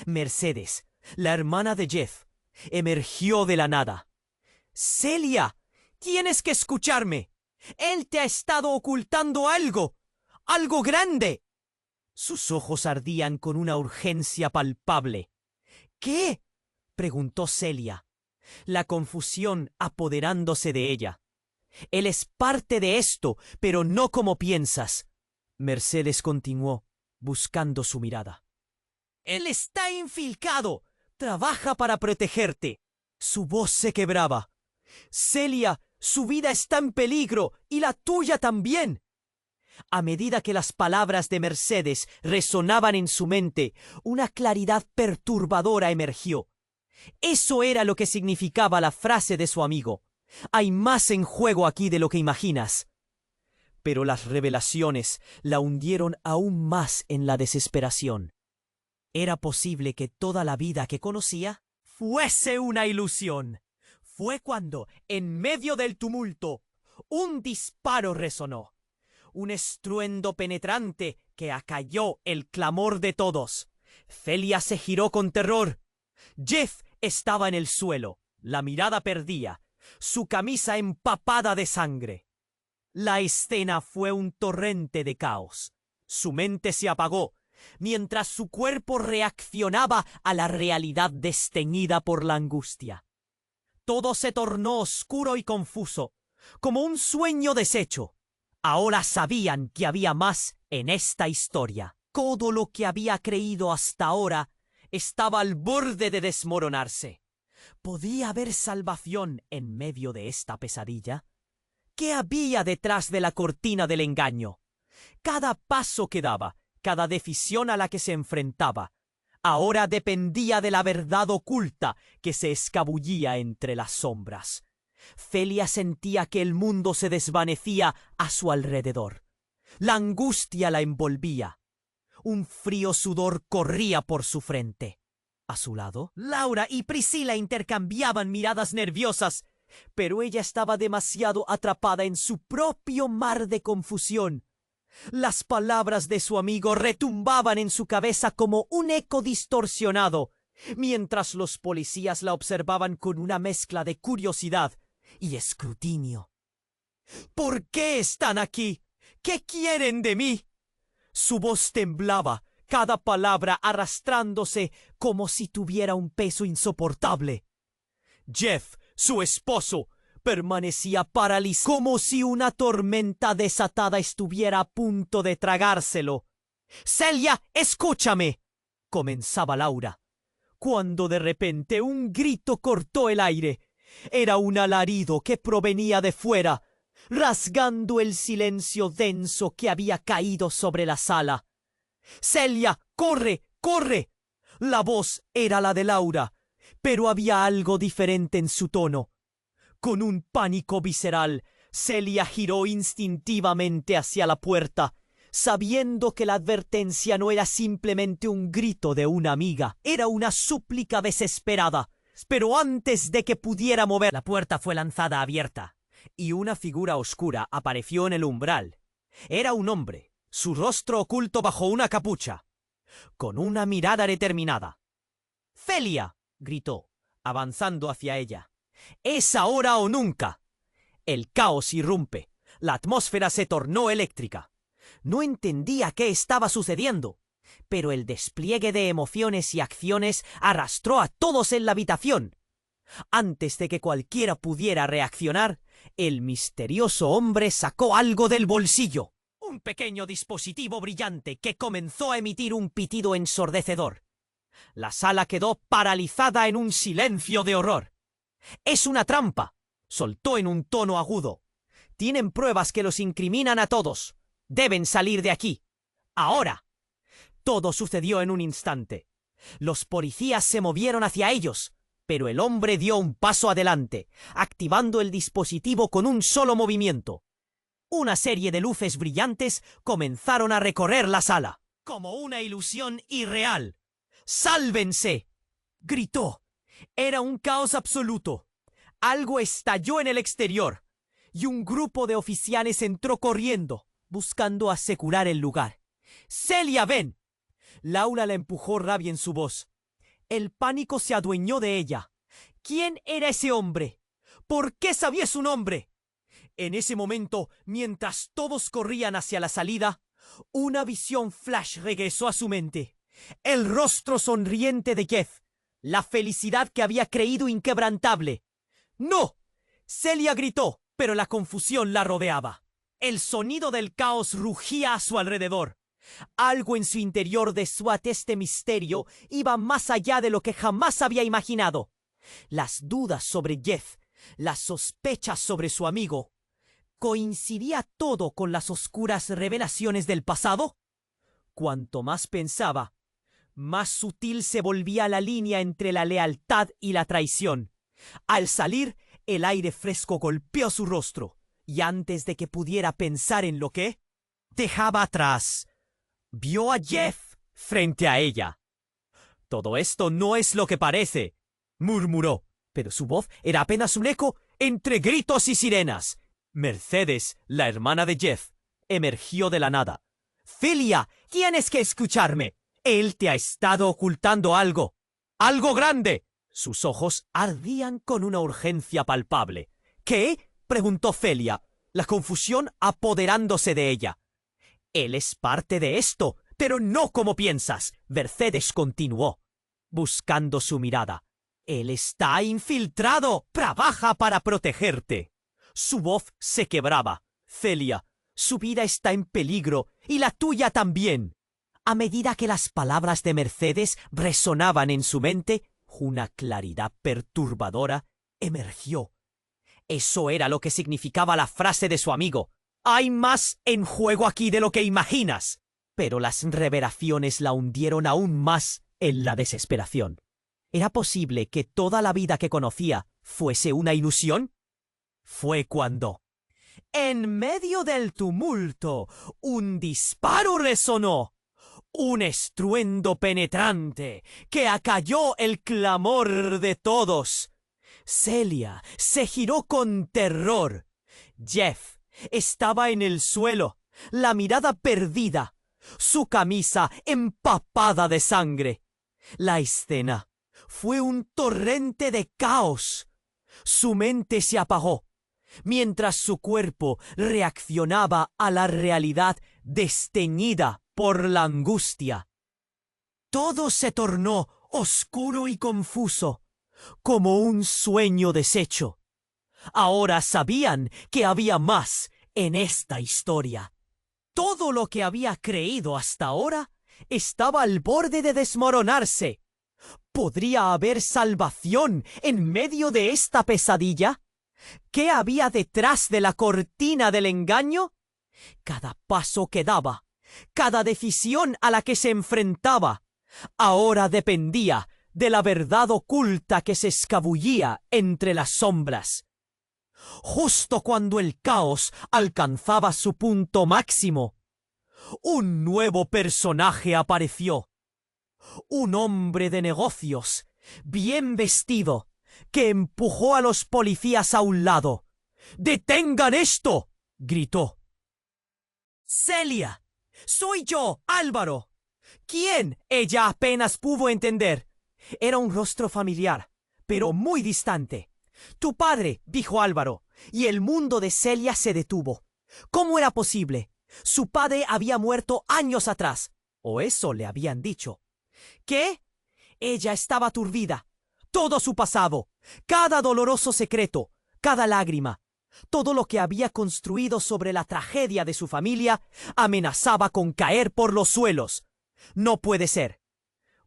Mercedes, la hermana de Jeff, emergió de la nada. «Celia, tienes que escucharme. Él te ha estado ocultando algo. ¡Algo grande!». Sus ojos ardían con una urgencia palpable. «¿Qué?», preguntó Celia, la confusión apoderándose de ella. «Él es parte de esto, pero no como piensas», Mercedes continuó, buscando su mirada. «Él está infiltrado. Trabaja para protegerte». Su voz se quebraba. «Celia, su vida está en peligro y la tuya también». A medida que las palabras de Mercedes resonaban en su mente, una claridad perturbadora emergió. Eso era lo que significaba la frase de su amigo. «Hay más en juego aquí de lo que imaginas». Pero las revelaciones la hundieron aún más en la desesperación. ¿Era posible que toda la vida que conocía fuese una ilusión? Fue cuando, en medio del tumulto, un disparo resonó. Un estruendo penetrante que acalló el clamor de todos. Celia se giró con terror. Jeff estaba en el suelo, la mirada perdida, su camisa empapada de sangre. La escena fue un torrente de caos. Su mente se apagó, mientras su cuerpo reaccionaba a la realidad desteñida por la angustia. Todo se tornó oscuro y confuso, como un sueño deshecho. Ahora sabían que había más en esta historia. Todo lo que había creído hasta ahora estaba al borde de desmoronarse. ¿Podía haber salvación en medio de esta pesadilla? ¿Qué había detrás de la cortina del engaño? Cada paso que daba, cada decisión a la que se enfrentaba, ahora dependía de la verdad oculta que se escabullía entre las sombras. Celia sentía que el mundo se desvanecía a su alrededor. La angustia la envolvía. Un frío sudor corría por su frente. A su lado, Laura y Priscila intercambiaban miradas nerviosas, pero ella estaba demasiado atrapada en su propio mar de confusión. Las palabras de su amigo retumbaban en su cabeza como un eco distorsionado, mientras los policías la observaban con una mezcla de curiosidad y escrutinio. ¿Por qué están aquí? ¿Qué quieren de mí? Su voz temblaba, cada palabra arrastrándose como si tuviera un peso insoportable. Jeff, su esposo, permanecía paralizado como si una tormenta desatada estuviera a punto de tragárselo. «Celia, escúchame», comenzaba Laura, cuando de repente un grito cortó el aire. Era un alarido que provenía de fuera, rasgando el silencio denso que había caído sobre la sala. «Celia, corre, corre». La voz era la de Laura, pero había algo diferente en su tono. Con un pánico visceral, Celia giró instintivamente hacia la puerta, sabiendo que la advertencia no era simplemente un grito de una amiga, era una súplica desesperada. Pero antes de que pudiera mover, la puerta fue lanzada abierta, y una figura oscura apareció en el umbral. Era un hombre, su rostro oculto bajo una capucha, con una mirada determinada. «Celia», gritó, avanzando hacia ella. «Es ahora o nunca». El caos irrumpe. La atmósfera se tornó eléctrica. No entendía qué estaba sucediendo, pero el despliegue de emociones y acciones arrastró a todos en la habitación. Antes de que cualquiera pudiera reaccionar, el misterioso hombre sacó algo del bolsillo. Un pequeño dispositivo brillante que comenzó a emitir un pitido ensordecedor. La sala quedó paralizada en un silencio de horror. «Es una trampa», soltó en un tono agudo. «Tienen pruebas que los incriminan a todos. Deben salir de aquí. Ahora». Todo sucedió en un instante. Los policías se movieron hacia ellos, pero el hombre dio un paso adelante, activando el dispositivo con un solo movimiento. Una serie de luces brillantes comenzaron a recorrer la sala, como una ilusión irreal. «¡Sálvense!», gritó. Era un caos absoluto. Algo estalló en el exterior, y un grupo de oficiales entró corriendo, buscando asegurar el lugar. «Celia, ven». Laura la empujó rabia en su voz. El pánico se adueñó de ella. ¿Quién era ese hombre? ¿Por qué sabía su nombre? En ese momento, mientras todos corrían hacia la salida, una visión flash regresó a su mente. El rostro sonriente de Jeff, la felicidad que había creído inquebrantable. «¡No!», Celia gritó, pero la confusión la rodeaba. El sonido del caos rugía a su alrededor. Algo en su interior desuate este misterio iba más allá de lo que jamás había imaginado. Las dudas sobre Jeff, las sospechas sobre su amigo. ¿Coincidía todo con las oscuras revelaciones del pasado? Cuanto más pensaba, más sutil se volvía la línea entre la lealtad y la traición. Al salir, el aire fresco golpeó su rostro, y antes de que pudiera pensar en lo que dejaba atrás, vio a Jeff frente a ella. «Todo esto no es lo que parece», murmuró, pero su voz era apenas un eco entre gritos y sirenas. Mercedes, la hermana de Jeff, emergió de la nada. «Celia, tienes que escucharme. Él te ha estado ocultando algo. ¡Algo grande!». Sus ojos ardían con una urgencia palpable. «¿Qué?», preguntó Celia, la confusión apoderándose de ella. «Él es parte de esto, pero no como piensas», Mercedes continuó, buscando su mirada. «Él está infiltrado. Trabaja para protegerte». Su voz se quebraba. «Celia, su vida está en peligro y la tuya también». A medida que las palabras de Mercedes resonaban en su mente, una claridad perturbadora emergió. Eso era lo que significaba la frase de su amigo. «Hay más en juego aquí de lo que imaginas». Pero las revelaciones la hundieron aún más en la desesperación. ¿Era posible que toda la vida que conocía fuese una ilusión? Fue cuando, en medio del tumulto, un disparo resonó. Un estruendo penetrante que acalló el clamor de todos. Celia se giró con terror. Jeff estaba en el suelo, la mirada perdida, su camisa empapada de sangre. La escena fue un torrente de caos. Su mente se apagó, mientras su cuerpo reaccionaba a la realidad desteñida por la angustia. Todo se tornó oscuro y confuso, como un sueño deshecho. Ahora sabían que había más en esta historia. Todo lo que había creído hasta ahora estaba al borde de desmoronarse. ¿Podría haber salvación en medio de esta pesadilla? ¿Qué había detrás de la cortina del engaño? Cada paso que daba, cada decisión a la que se enfrentaba, ahora dependía de la verdad oculta que se escabullía entre las sombras. Justo cuando el caos alcanzaba su punto máximo, un nuevo personaje apareció. Un hombre de negocios, bien vestido, que empujó a los policías a un lado. ¡Detengan esto!, gritó. «Celia, soy yo, Álvaro». ¿Quién? Ella apenas pudo entender. Era un rostro familiar, pero muy distante. «Tu padre», dijo Álvaro, y el mundo de Celia se detuvo. ¿Cómo era posible? Su padre había muerto años atrás, o eso le habían dicho. ¿Qué? Ella estaba aturdida. Todo su pasado, cada doloroso secreto, cada lágrima, todo lo que había construido sobre la tragedia de su familia amenazaba con caer por los suelos. No puede ser.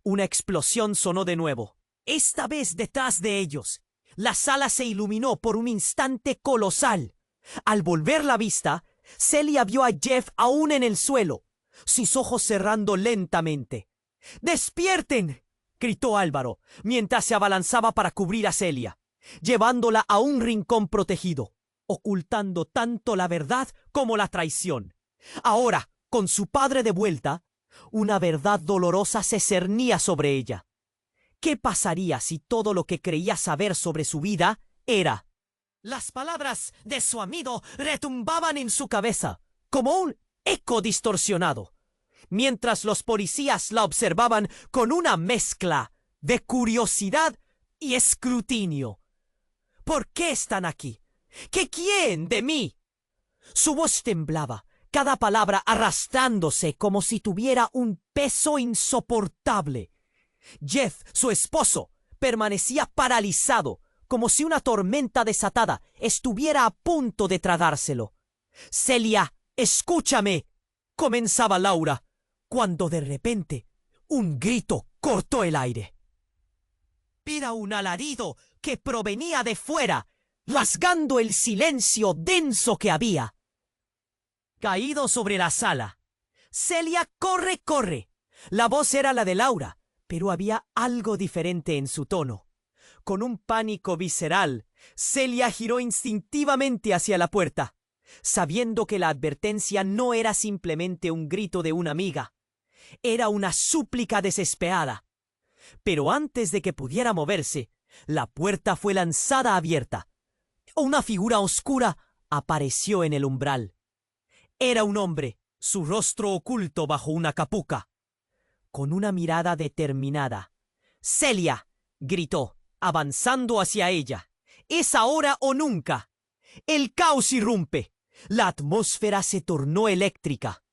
Una explosión sonó de nuevo, esta vez detrás de ellos. La sala se iluminó por un instante colosal. Al volver la vista, Celia vio a Jeff aún en el suelo, sus ojos cerrando lentamente. «¡Despierten!», gritó Álvaro, mientras se abalanzaba para cubrir a Celia, llevándola a un rincón protegido, ocultando tanto la verdad como la traición. Ahora, con su padre de vuelta, una verdad dolorosa se cernía sobre ella. ¿Qué pasaría si todo lo que creía saber sobre su vida era? Las palabras de su amigo retumbaban en su cabeza, como un eco distorsionado, mientras los policías la observaban con una mezcla de curiosidad y escrutinio. ¿Por qué están aquí? ¿Qué quieren de mí? Su voz temblaba, cada palabra arrastrándose como si tuviera un peso insoportable. Jeff, su esposo, permanecía paralizado, como si una tormenta desatada estuviera a punto de tragárselo. «Celia, escúchame», comenzaba Laura, cuando de repente un grito cortó el aire. Era un alarido que provenía de fuera, rasgando el silencio denso que había caído sobre la sala. «Celia, corre, corre». La voz era la de Laura, pero había algo diferente en su tono. Con un pánico visceral, Celia giró instintivamente hacia la puerta, sabiendo que la advertencia no era simplemente un grito de una amiga. Era una súplica desesperada. Pero antes de que pudiera moverse, la puerta fue lanzada abierta. Una figura oscura apareció en el umbral. Era un hombre, su rostro oculto bajo una capuca. Con una mirada determinada, «Celia», gritó, avanzando hacia ella. «Es ahora o nunca». El caos irrumpe. La atmósfera se tornó eléctrica.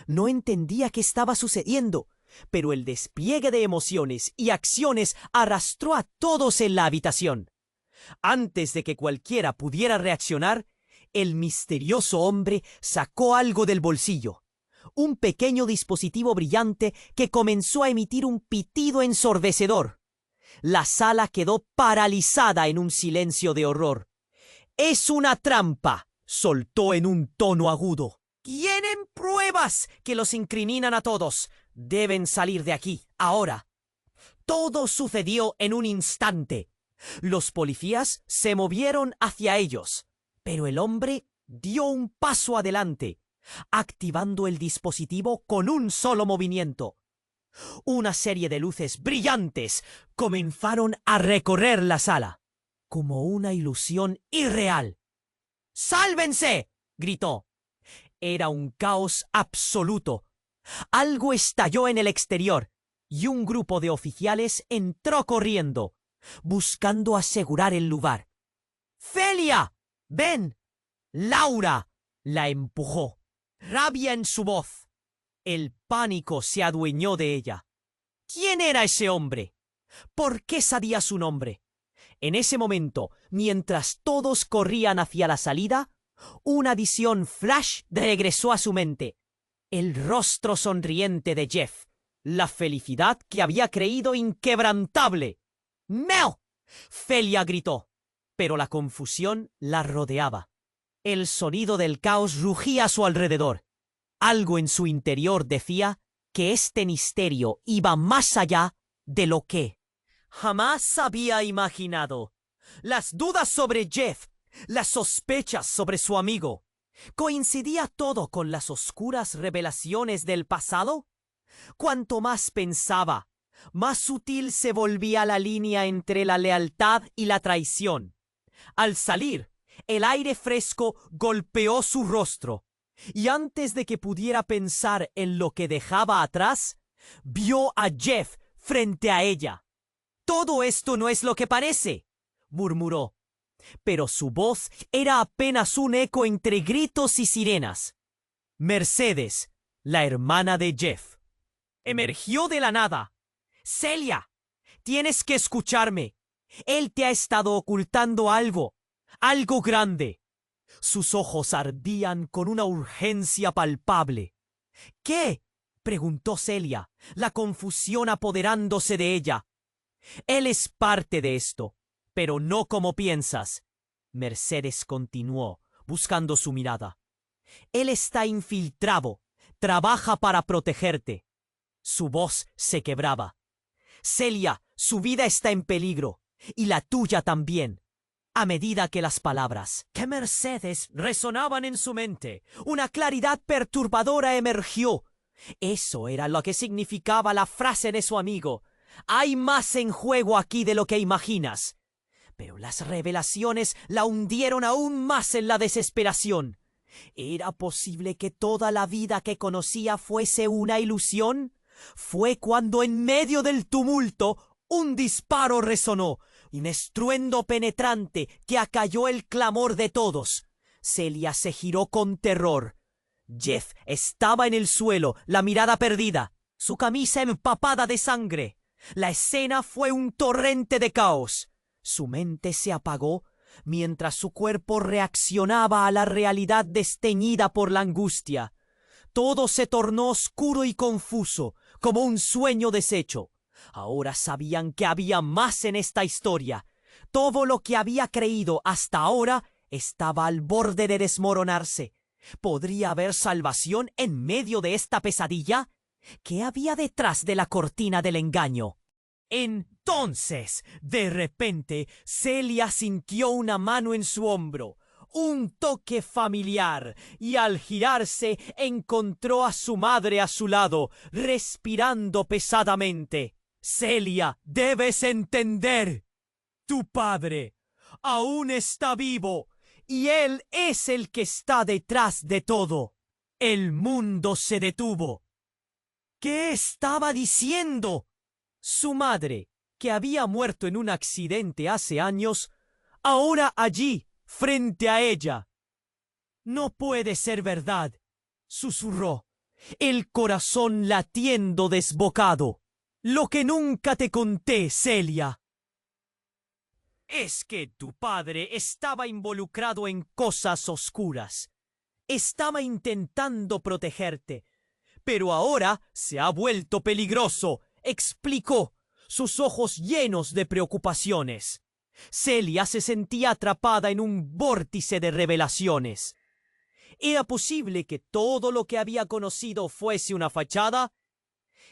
No entendía qué estaba sucediendo, pero el despliegue de emociones y acciones arrastró a todos en la habitación. Antes de que cualquiera pudiera reaccionar, el misterioso hombre sacó algo del bolsillo. Un pequeño dispositivo brillante que comenzó a emitir un pitido ensordecedor. La sala quedó paralizada en un silencio de horror. «Es una trampa», soltó en un tono agudo. «Tienen pruebas que los incriminan a todos. Deben salir de aquí, ahora». Todo sucedió en un instante. Los policías se movieron hacia ellos, pero el hombre dio un paso adelante, activando el dispositivo con un solo movimiento. Una serie de luces brillantes comenzaron a recorrer la sala, como una ilusión irreal. «¡Sálvense!», gritó. Era un caos absoluto. Algo estalló en el exterior y un grupo de oficiales entró corriendo, buscando asegurar el lugar. ¡Felia! ¡Ven! Laura la empujó. Rabia en su voz. El pánico se adueñó de ella. ¿Quién era ese hombre? ¿Por qué sabía su nombre? En ese momento, mientras todos corrían hacia la salida, una visión flash regresó a su mente. El rostro sonriente de Jeff, la felicidad que había creído inquebrantable. ¡Mel! Felia gritó, pero la confusión la rodeaba. El sonido del caos rugía a su alrededor. Algo en su interior decía que este misterio iba más allá de lo que jamás había imaginado. Las dudas sobre Jeff, las sospechas sobre su amigo. ¿Coincidía todo con las oscuras revelaciones del pasado? Cuanto más pensaba, más sutil se volvía la línea entre la lealtad y la traición. Al salir, el aire fresco golpeó su rostro, y antes de que pudiera pensar en lo que dejaba atrás, vio a Jeff frente a ella. «Todo esto no es lo que parece», murmuró, pero su voz era apenas un eco entre gritos y sirenas. Mercedes, la hermana de Jeff, emergió de la nada. «Celia, tienes que escucharme. Él te ha estado ocultando algo grande». Sus ojos ardían con una urgencia palpable. «¿Qué?», preguntó Celia, la confusión apoderándose de ella. «Él es parte de esto, pero no como piensas», Mercedes continuó, buscando su mirada. «Él está infiltrado, trabaja para protegerte». Su voz se quebraba. «Celia, su vida está en peligro, y la tuya también». A medida que las palabras que Mercedes resonaban en su mente, una claridad perturbadora emergió. Eso era lo que significaba la frase de su amigo. «Hay más en juego aquí de lo que imaginas». Pero las revelaciones la hundieron aún más en la desesperación. ¿Era posible que toda la vida que conocía fuese una ilusión? Fue cuando en medio del tumulto un disparo resonó, un estruendo penetrante que acalló el clamor de todos. Celia se giró con terror. Jeff estaba en el suelo, la mirada perdida, su camisa empapada de sangre. La escena fue un torrente de caos. Su mente se apagó mientras su cuerpo reaccionaba a la realidad desteñida por la angustia. Todo se tornó oscuro y confuso, como un sueño deshecho. Ahora sabían que había más en esta historia. Todo lo que había creído hasta ahora estaba al borde de desmoronarse. ¿Podría haber salvación en medio de esta pesadilla? ¿Qué había detrás de la cortina del engaño? Entonces, de repente, Celia sintió una mano en su hombro, un toque familiar, y al girarse encontró a su madre a su lado, respirando pesadamente. «Celia, debes entender. Tu padre aún está vivo, y él es el que está detrás de todo». El mundo se detuvo. ¿Qué estaba diciendo? Su madre, que había muerto en un accidente hace años, ahora allí, frente a ella. «No puede ser verdad», susurró, el corazón latiendo desbocado. «Lo que nunca te conté, Celia, es que tu padre estaba involucrado en cosas oscuras. Estaba intentando protegerte, pero ahora se ha vuelto peligroso», explicó, sus ojos llenos de preocupaciones. Celia se sentía atrapada en un vórtice de revelaciones. ¿Era posible que todo lo que había conocido fuese una fachada?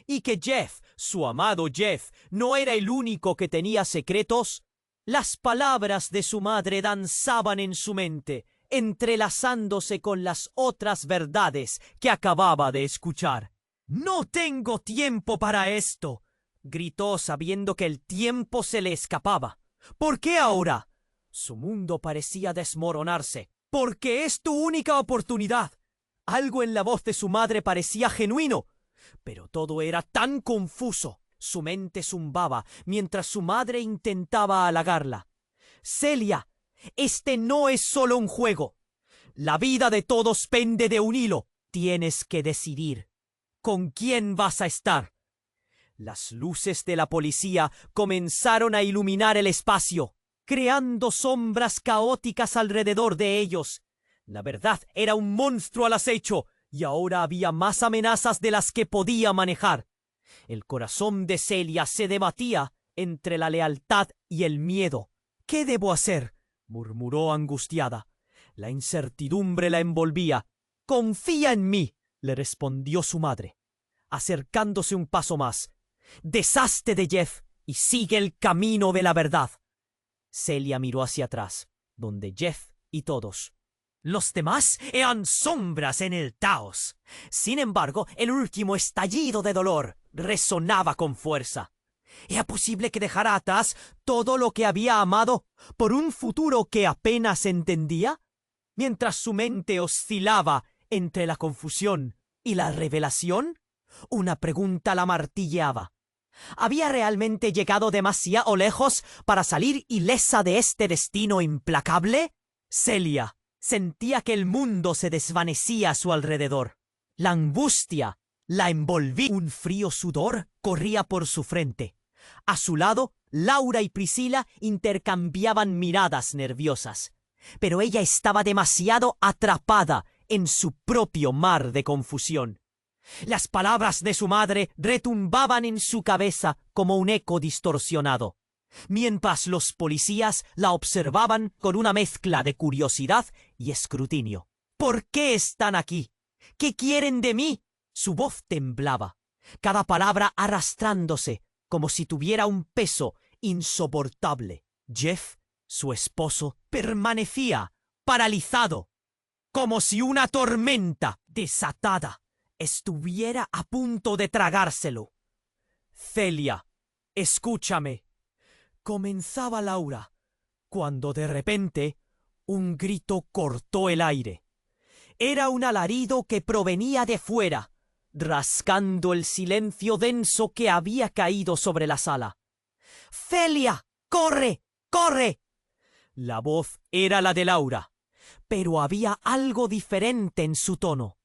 ¿Y que Jeff, su amado Jeff, no era el único que tenía secretos? Las palabras de su madre danzaban en su mente, entrelazándose con las otras verdades que acababa de escuchar. «No tengo tiempo para esto», gritó sabiendo que el tiempo se le escapaba. «¿Por qué ahora?» Su mundo parecía desmoronarse. «Porque es tu única oportunidad. Algo en la voz de su madre parecía genuino, pero todo era tan confuso. Su mente zumbaba mientras su madre intentaba halagarla. Celia, este no es solo un juego. La vida de todos pende de un hilo. Tienes que decidir. ¿Con quién vas a estar? Las luces de la policía comenzaron a iluminar el espacio, creando sombras caóticas alrededor de ellos. La verdad era un monstruo al acecho, y ahora había más amenazas de las que podía manejar. El corazón de Celia se debatía entre la lealtad y el miedo. ¿Qué debo hacer?, murmuró angustiada. La incertidumbre la envolvía. «Confía en mí», le respondió su madre, acercándose un paso más. «Deshazte de Jeff y sigue el camino de la verdad». Celia miró hacia atrás, donde Jeff y todos los demás eran sombras en el caos. Sin embargo, el último estallido de dolor resonaba con fuerza. ¿Era posible que dejara atrás todo lo que había amado por un futuro que apenas entendía? Mientras su mente oscilaba entre la confusión y la revelación, una pregunta la martilleaba. ¿Había realmente llegado demasiado lejos para salir ilesa de este destino implacable? Celia sentía que el mundo se desvanecía a su alrededor. La angustia la envolvía. Un frío sudor corría por su frente. A su lado, Laura y Priscila intercambiaban miradas nerviosas. Pero ella estaba demasiado atrapada en su propio mar de confusión. Las palabras de su madre retumbaban en su cabeza como un eco distorsionado, mientras los policías la observaban con una mezcla de curiosidad y escrutinio. ¿Por qué están aquí? ¿Qué quieren de mí? Su voz temblaba, cada palabra arrastrándose como si tuviera un peso insoportable. Jeff, su esposo, permanecía paralizado, como si una tormenta desatada estuviera a punto de tragárselo. «Celia, escúchame», comenzaba Laura, cuando de repente un grito cortó el aire. Era un alarido que provenía de fuera, rascando el silencio denso que había caído sobre la sala. «¡Celia! ¡Corre! ¡Corre!». La voz era la de Laura, pero había algo diferente en su tono.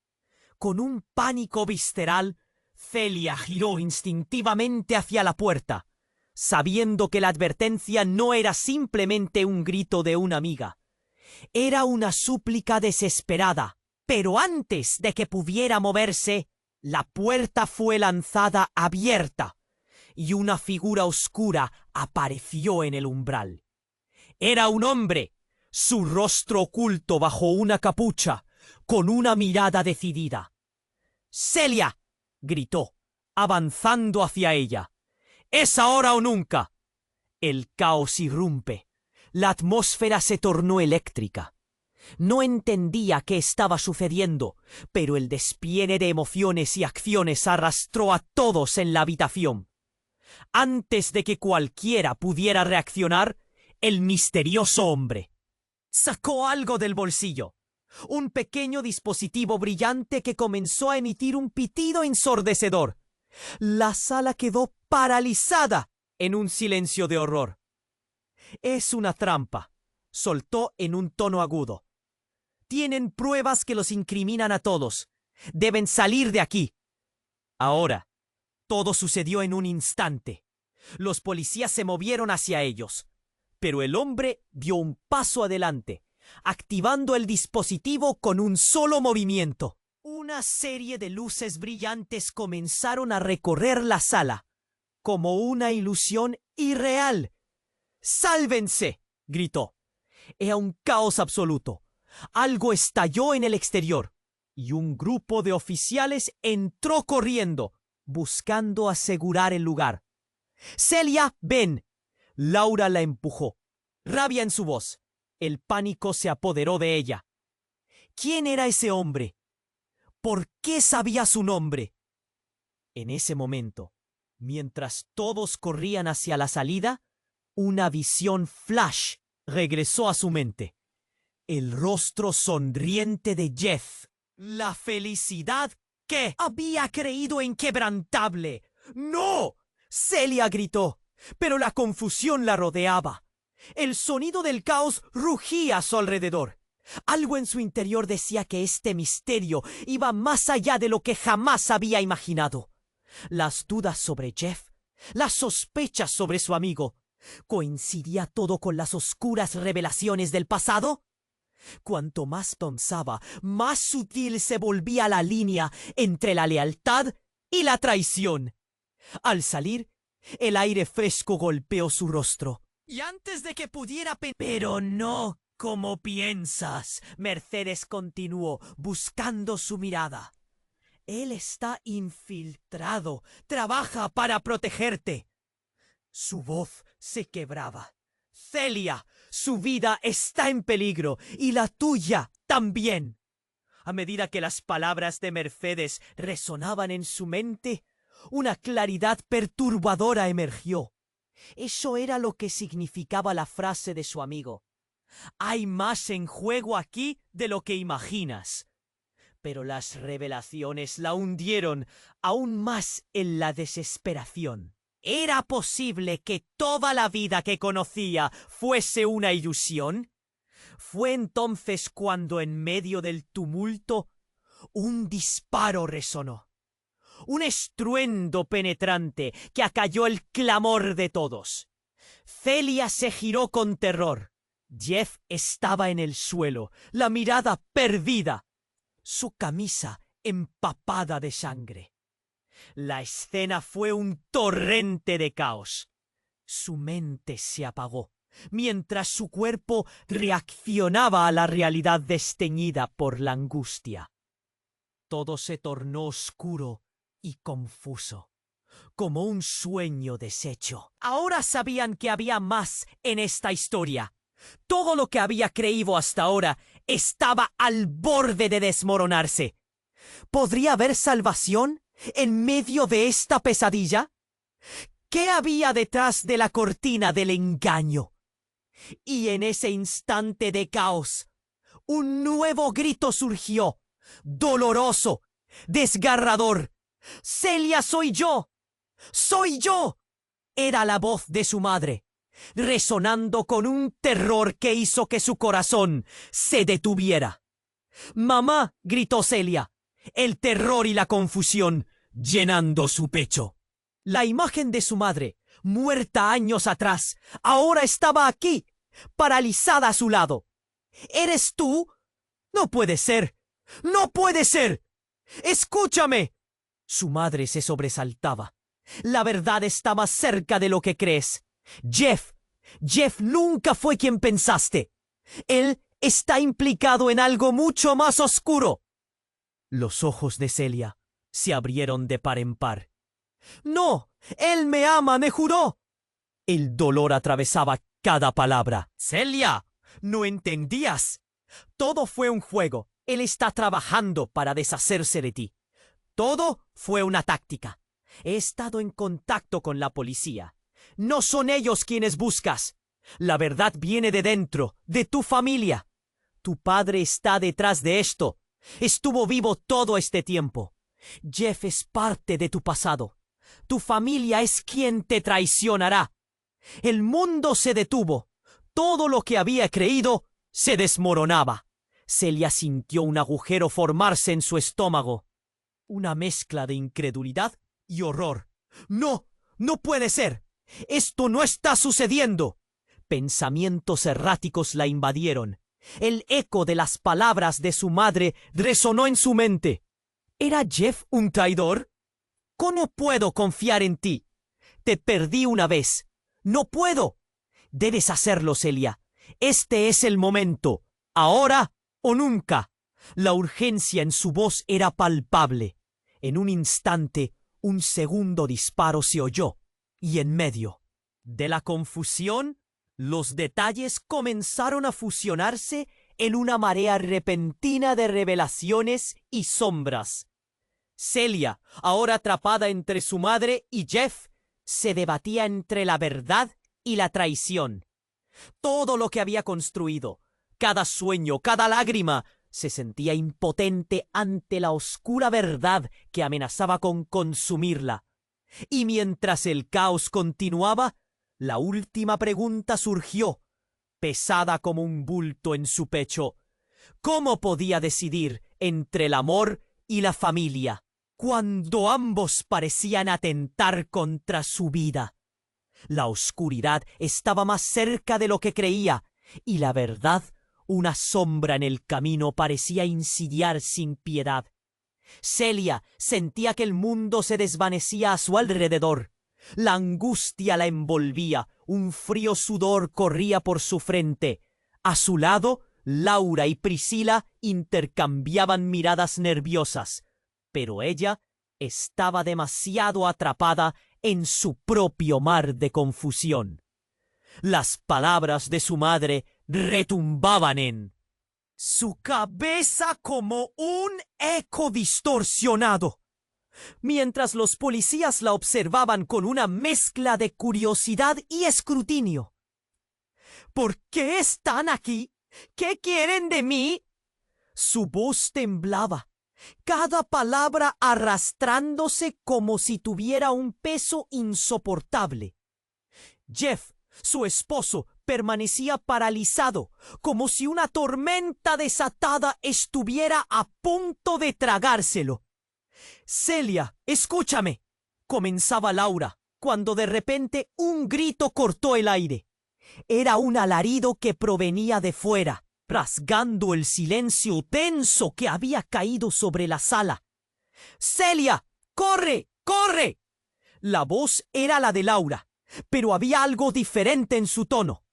Con un pánico visceral, Celia giró instintivamente hacia la puerta, sabiendo que la advertencia no era simplemente un grito de una amiga. Era una súplica desesperada, pero antes de que pudiera moverse, la puerta fue lanzada abierta y una figura oscura apareció en el umbral. Era un hombre, su rostro oculto bajo una capucha, con una mirada decidida. «¡Celia!», gritó, avanzando hacia ella. «¡Es ahora o nunca!». El caos irrumpe. La atmósfera se tornó eléctrica. No entendía qué estaba sucediendo, pero el despliegue de emociones y acciones arrastró a todos en la habitación. Antes de que cualquiera pudiera reaccionar, el misterioso hombre sacó algo del bolsillo. Un pequeño dispositivo brillante que comenzó a emitir un pitido ensordecedor. La sala quedó paralizada en un silencio de horror. «Es una trampa», soltó en un tono agudo. «Tienen pruebas que los incriminan a todos. Deben salir de aquí». Ahora, todo sucedió en un instante. Los policías se movieron hacia ellos, pero el hombre dio un paso adelante, activando el dispositivo con un solo movimiento. Una serie de luces brillantes comenzaron a recorrer la sala, como una ilusión irreal. «¡Sálvense!», gritó. Era un caos absoluto. Algo estalló en el exterior, y un grupo de oficiales entró corriendo, buscando asegurar el lugar. «Celia, ven». Laura la empujó, rabia en su voz. El pánico se apoderó de ella. ¿Quién era ese hombre? ¿Por qué sabía su nombre? En ese momento, mientras todos corrían hacia la salida, una visión flash regresó a su mente. El rostro sonriente de Jeff, La felicidad que había creído inquebrantable. ¡No! Celia gritó, pero la confusión la rodeaba. El sonido del caos rugía a su alrededor. Algo en su interior decía que este misterio iba más allá de lo que jamás había imaginado. Las dudas sobre Jeff, las sospechas sobre su amigo. ¿Coincidía todo con las oscuras revelaciones del pasado? Cuanto más pensaba, más sutil se volvía la línea entre la lealtad y la traición. Al salir, el aire fresco golpeó su rostro. Y antes de que pudiera Pero no como piensas, Mercedes continuó, buscando su mirada. Él está infiltrado, trabaja para protegerte. Su voz se quebraba. Celia, su vida está en peligro y la tuya también. A medida que las palabras de Mercedes resonaban en su mente, una claridad perturbadora emergió. Eso era lo que significaba la frase de su amigo. Hay más en juego aquí de lo que imaginas. Pero las revelaciones la hundieron aún más en la desesperación. ¿Era posible que toda la vida que conocía fuese una ilusión? Fue entonces cuando en medio del tumulto un disparo resonó. Un estruendo penetrante que acalló el clamor de todos. Celia se giró con terror. Jeff estaba en el suelo, la mirada perdida, su camisa empapada de sangre. La escena fue un torrente de caos. Su mente se apagó, mientras su cuerpo reaccionaba a la realidad desteñida por la angustia. Todo se tornó oscuro y confuso, como un sueño deshecho. Ahora sabían que había más en esta historia. Todo lo que había creído hasta ahora estaba al borde de desmoronarse. ¿Podría haber salvación en medio de esta pesadilla? ¿Qué había detrás de la cortina del engaño? Y en ese instante de caos, un nuevo grito surgió, doloroso, desgarrador. ¡Celia, soy yo! ¡Soy yo! Era la voz de su madre, resonando con un terror que hizo que su corazón se detuviera. ¡Mamá!, gritó Celia, el terror y la confusión llenando su pecho. La imagen de su madre, muerta años atrás, ahora estaba aquí, paralizada a su lado. ¿Eres tú? ¡No puede ser! ¡No puede ser! ¡Escúchame! Su madre se sobresaltaba. La verdad está más cerca de lo que crees. Jeff nunca fue quien pensaste. Él está implicado en algo mucho más oscuro. Los ojos de Celia se abrieron de par en par. ¡No! ¡Él me ama, me juró! El dolor atravesaba cada palabra. ¡Celia! ¿No entendías? Todo fue un juego. Él está trabajando para deshacerse de ti. Todo fue una táctica. He estado en contacto con la policía. No son ellos quienes buscas. La verdad viene de dentro, de tu familia. Tu padre está detrás de esto. Estuvo vivo todo este tiempo. Jeff es parte de tu pasado. Tu familia es quien te traicionará. El mundo se detuvo. Todo lo que había creído se desmoronaba. Celia sintió un agujero formarse en su estómago. Una mezcla de incredulidad y horror. ¡No! ¡No puede ser! ¡Esto no está sucediendo! Pensamientos erráticos la invadieron. El eco de las palabras de su madre resonó en su mente. ¿Era Jeff un traidor? ¿Cómo puedo confiar en ti? Te perdí una vez. ¡No puedo! Debes hacerlo, Celia. Este es el momento. Ahora o nunca. La urgencia en su voz era palpable. En un instante, un segundo disparo se oyó, y en medio de la confusión, los detalles comenzaron a fusionarse en una marea repentina de revelaciones y sombras. Celia, ahora atrapada entre su madre y Jeff, se debatía entre la verdad y la traición. Todo lo que había construido, cada sueño, cada lágrima, Se sentía impotente ante la oscura verdad que amenazaba con consumirla. Y mientras el caos continuaba, la última pregunta surgió, pesada como un bulto en su pecho. ¿Cómo podía decidir entre el amor y la familia, cuando ambos parecían atentar contra su vida? La oscuridad estaba más cerca de lo que creía, y la verdad, una sombra en el camino, parecía insidiar sin piedad. Celia sentía que el mundo se desvanecía a su alrededor. La angustia la envolvía, un frío sudor corría por su frente. A su lado, Laura y Priscila intercambiaban miradas nerviosas, pero ella estaba demasiado atrapada en su propio mar de confusión. Las palabras de su madre retumbaban en su cabeza como un eco distorsionado, mientras los policías la observaban con una mezcla de curiosidad y escrutinio. ¿Por qué están aquí? ¿Qué quieren de mí? Su voz temblaba, cada palabra arrastrándose como si tuviera un peso insoportable. Jeff, su esposo, permanecía paralizado, como si una tormenta desatada estuviera a punto de tragárselo. «Celia, escúchame», comenzaba Laura, cuando de repente un grito cortó el aire. Era un alarido que provenía de fuera, rasgando el silencio tenso que había caído sobre la sala. «¡Celia! ¡Corre! ¡Corre!». La voz era la de Laura, pero había algo diferente en su tono.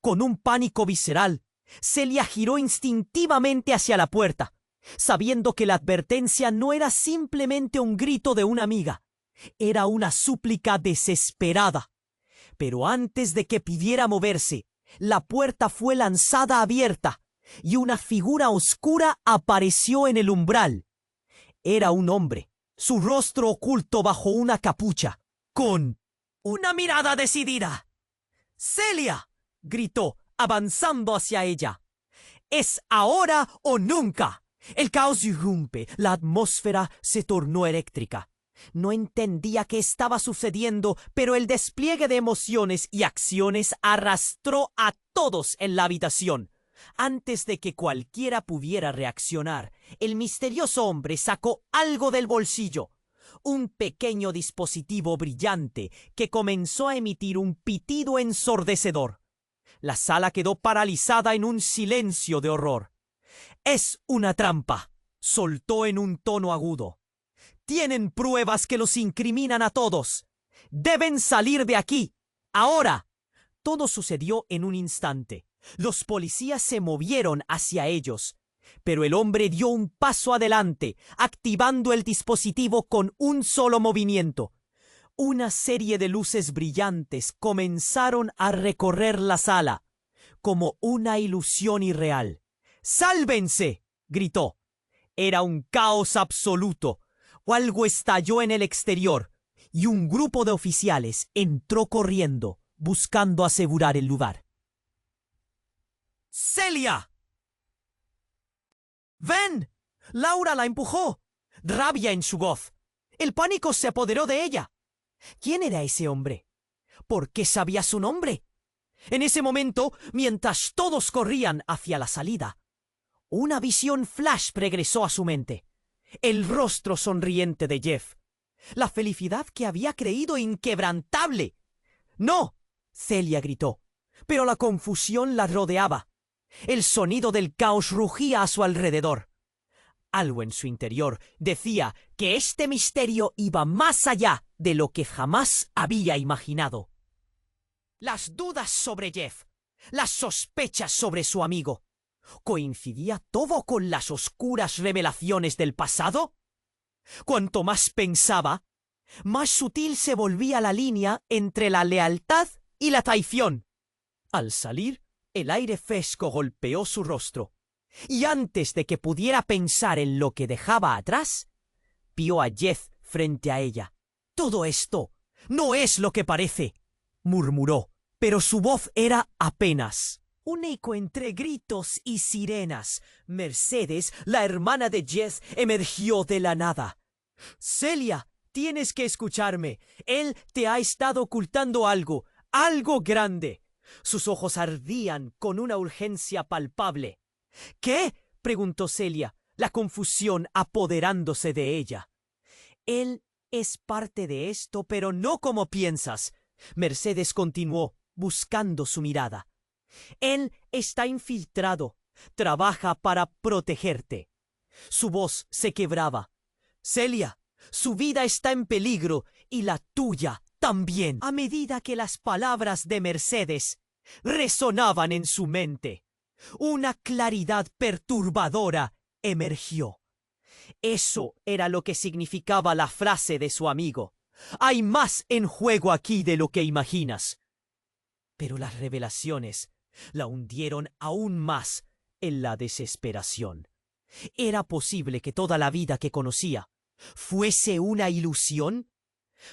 Con un pánico visceral, Celia giró instintivamente hacia la puerta, sabiendo que la advertencia no era simplemente un grito de una amiga, era una súplica desesperada. Pero antes de que pudiera moverse, la puerta fue lanzada abierta y una figura oscura apareció en el umbral. Era un hombre, su rostro oculto bajo una capucha, con una mirada decidida. «¡Celia!», gritó, avanzando hacia ella. «Es ahora o nunca». El caos irrumpe, la atmósfera se tornó eléctrica. No entendía qué estaba sucediendo, pero el despliegue de emociones y acciones arrastró a todos en la habitación. Antes de que cualquiera pudiera reaccionar, el misterioso hombre sacó algo del bolsillo, un pequeño dispositivo brillante que comenzó a emitir un pitido ensordecedor. La sala quedó paralizada en un silencio de horror. «Es una trampa», soltó en un tono agudo. «Tienen pruebas que los incriminan a todos. Deben salir de aquí, ahora». Todo sucedió en un instante. Los policías se movieron hacia ellos, pero el hombre dio un paso adelante, activando el dispositivo con un solo movimiento. Una serie de luces brillantes comenzaron a recorrer la sala, como una ilusión irreal. «¡Sálvense!», gritó. Era un caos absoluto. Algo estalló en el exterior y un grupo de oficiales entró corriendo, buscando asegurar el lugar. «¡Celia! ¡Ven!». Laura la empujó. Rabia en su voz. El pánico se apoderó de ella. ¿Quién era ese hombre? ¿Por qué sabía su nombre? En ese momento, mientras todos corrían hacia la salida, una visión flash regresó a su mente. El rostro sonriente de Jeff. La felicidad que había creído inquebrantable. «¡No!», Celia gritó, pero la confusión la rodeaba. El sonido del caos rugía a su alrededor. Algo en su interior decía que este misterio iba más allá de lo que jamás había imaginado. Las dudas sobre Jeff, las sospechas sobre su amigo. ¿Coincidía todo con las oscuras revelaciones del pasado? Cuanto más pensaba, más sutil se volvía la línea entre la lealtad y la traición. Al salir, el aire fresco golpeó su rostro, y antes de que pudiera pensar en lo que dejaba atrás, vio a Jeff frente a ella. «Todo esto no es lo que parece», murmuró, pero su voz era apenas Un eco entre gritos y sirenas. Mercedes, la hermana de Jeff, emergió de la nada. Celia, tienes que escucharme. Él te ha estado ocultando algo, algo grande. Sus ojos ardían con una urgencia palpable. ¿Qué? Preguntó Celia, la confusión apoderándose de ella. Él es parte de esto, pero no como piensas. Mercedes continuó, buscando su mirada. Él está infiltrado. Trabaja para protegerte. Su voz se quebraba. Celia, su vida está en peligro y la tuya también. A medida que las palabras de Mercedes resonaban en su mente, una claridad perturbadora emergió. Eso era lo que significaba la frase de su amigo. Hay más en juego aquí de lo que imaginas. Pero las revelaciones la hundieron aún más en la desesperación. ¿Era posible que toda la vida que conocía fuese una ilusión?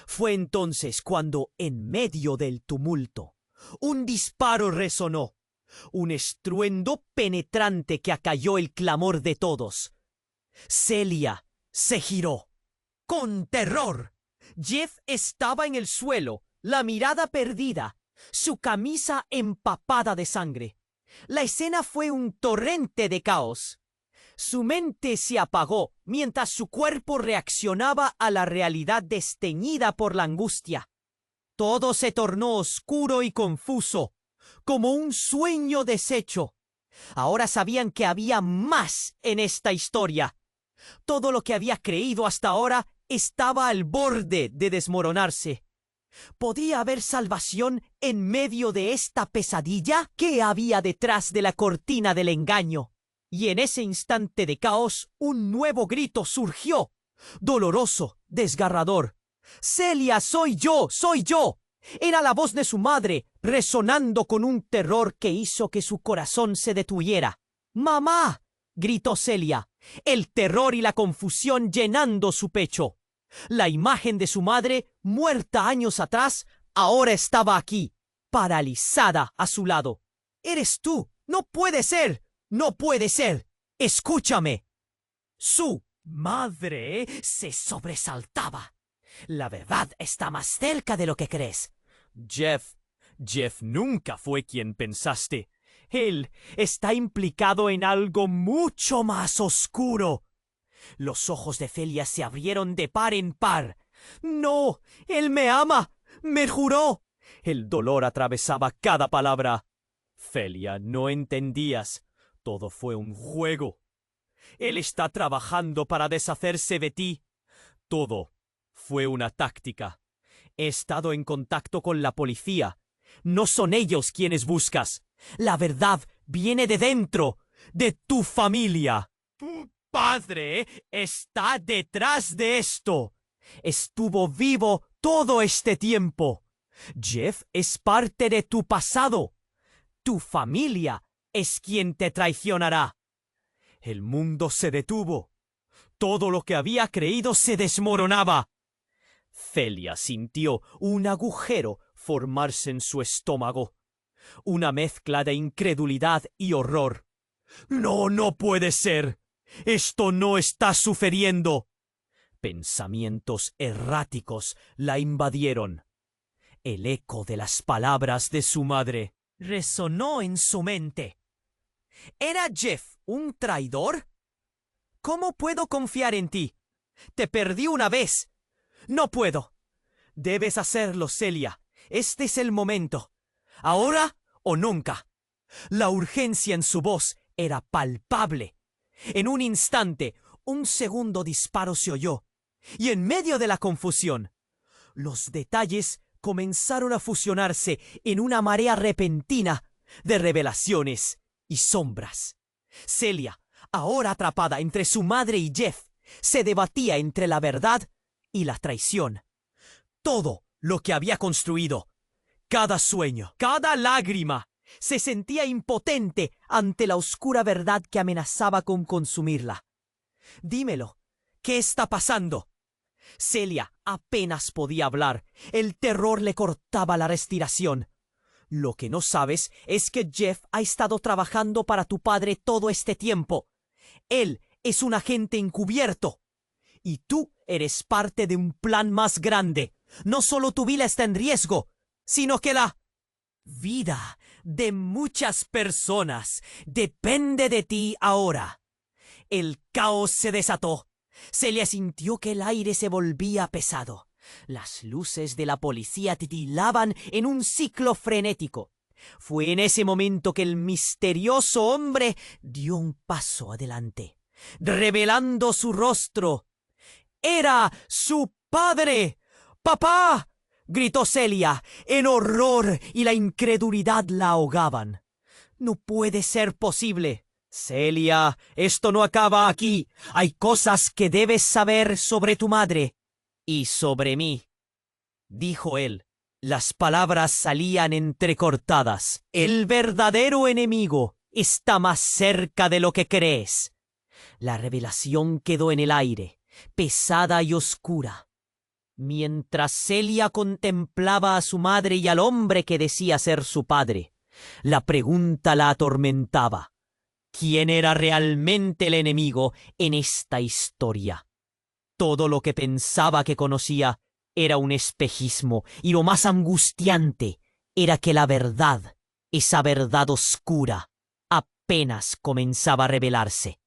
Fue entonces cuando, en medio del tumulto, un disparo resonó, un estruendo penetrante que acalló el clamor de todos. Celia se giró. ¡Con terror! Jeff estaba en el suelo, la mirada perdida, su camisa empapada de sangre. La escena fue un torrente de caos. Su mente se apagó mientras su cuerpo reaccionaba a la realidad desteñida por la angustia. Todo se tornó oscuro y confuso, como un sueño deshecho. Ahora sabían que había más en esta historia. Todo lo que había creído hasta ahora estaba al borde de desmoronarse. ¿Podía haber salvación en medio de esta pesadilla? ¿Qué había detrás de la cortina del engaño? Y en ese instante de caos, un nuevo grito surgió, doloroso, desgarrador. ¡Celia, soy yo! ¡Soy yo! Era la voz de su madre, resonando con un terror que hizo que su corazón se detuviera. ¡Mamá!, gritó Celia, el terror y la confusión llenando su pecho. La imagen de su madre, muerta años atrás, ahora estaba aquí, paralizada a su lado. «¡Eres tú! ¡No puede ser! ¡No puede ser! ¡Escúchame!». Su madre se sobresaltaba. «La verdad está más cerca de lo que crees. Jeff nunca fue quien pensaste. Él está implicado en algo mucho más oscuro». Los ojos de Celia se abrieron de par en par. «¡No! ¡Él me ama! ¡Me juró!». El dolor atravesaba cada palabra. «Celia, no entendías. Todo fue un juego. Él está trabajando para deshacerse de ti. Todo fue una táctica. He estado en contacto con la policía. No son ellos quienes buscas. La verdad viene de dentro, de tu familia. Tu padre está detrás de esto. Estuvo vivo todo este tiempo. Jeff es parte de tu pasado. Tu familia es quien te traicionará». El mundo se detuvo. Todo lo que había creído se desmoronaba. Celia sintió un agujero formarse en su estómago. Una mezcla de incredulidad y horror. «¡No, no puede ser! ¡Esto no está sucediendo!». Pensamientos erráticos la invadieron. El eco de las palabras de su madre resonó en su mente. ¿Era Jeff un traidor? ¿Cómo puedo confiar en ti? Te perdí una vez. No puedo. Debes hacerlo, Celia. Este es el momento. Ahora o nunca. La urgencia en su voz era palpable. En un instante, un segundo disparo se oyó. Y en medio de la confusión, los detalles comenzaron a fusionarse en una marea repentina de revelaciones y sombras. Celia, ahora atrapada entre su madre y Jeff, se debatía entre la verdad y la traición. Todo lo que había construido, cada sueño, cada lágrima, se sentía impotente ante la oscura verdad que amenazaba con consumirla. «Dímelo, ¿qué está pasando?». Celia apenas podía hablar. El terror le cortaba la respiración. Lo que no sabes es que Jeff ha estado trabajando para tu padre todo este tiempo. Él es un agente encubierto. Y tú eres parte de un plan más grande. No solo tu vida está en riesgo, sino que la vida de muchas personas depende de ti ahora. El caos se desató. Celia sintió que el aire se volvía pesado. Las luces de la policía titilaban en un ciclo frenético. Fue en ese momento que el misterioso hombre dio un paso adelante, revelando su rostro. ¡Era su padre! ¡Papá!, gritó Celia. El horror y la incredulidad la ahogaban. No puede ser posible. Celia, esto no acaba aquí. Hay cosas que debes saber sobre tu madre y sobre mí, dijo él. Las palabras salían entrecortadas. El verdadero enemigo está más cerca de lo que crees. La revelación quedó en el aire, pesada y oscura. Mientras Celia contemplaba a su madre y al hombre que decía ser su padre, la pregunta la atormentaba. ¿Quién era realmente el enemigo en esta historia? Todo lo que pensaba que conocía era un espejismo, y lo más angustiante era que la verdad, esa verdad oscura, apenas comenzaba a revelarse.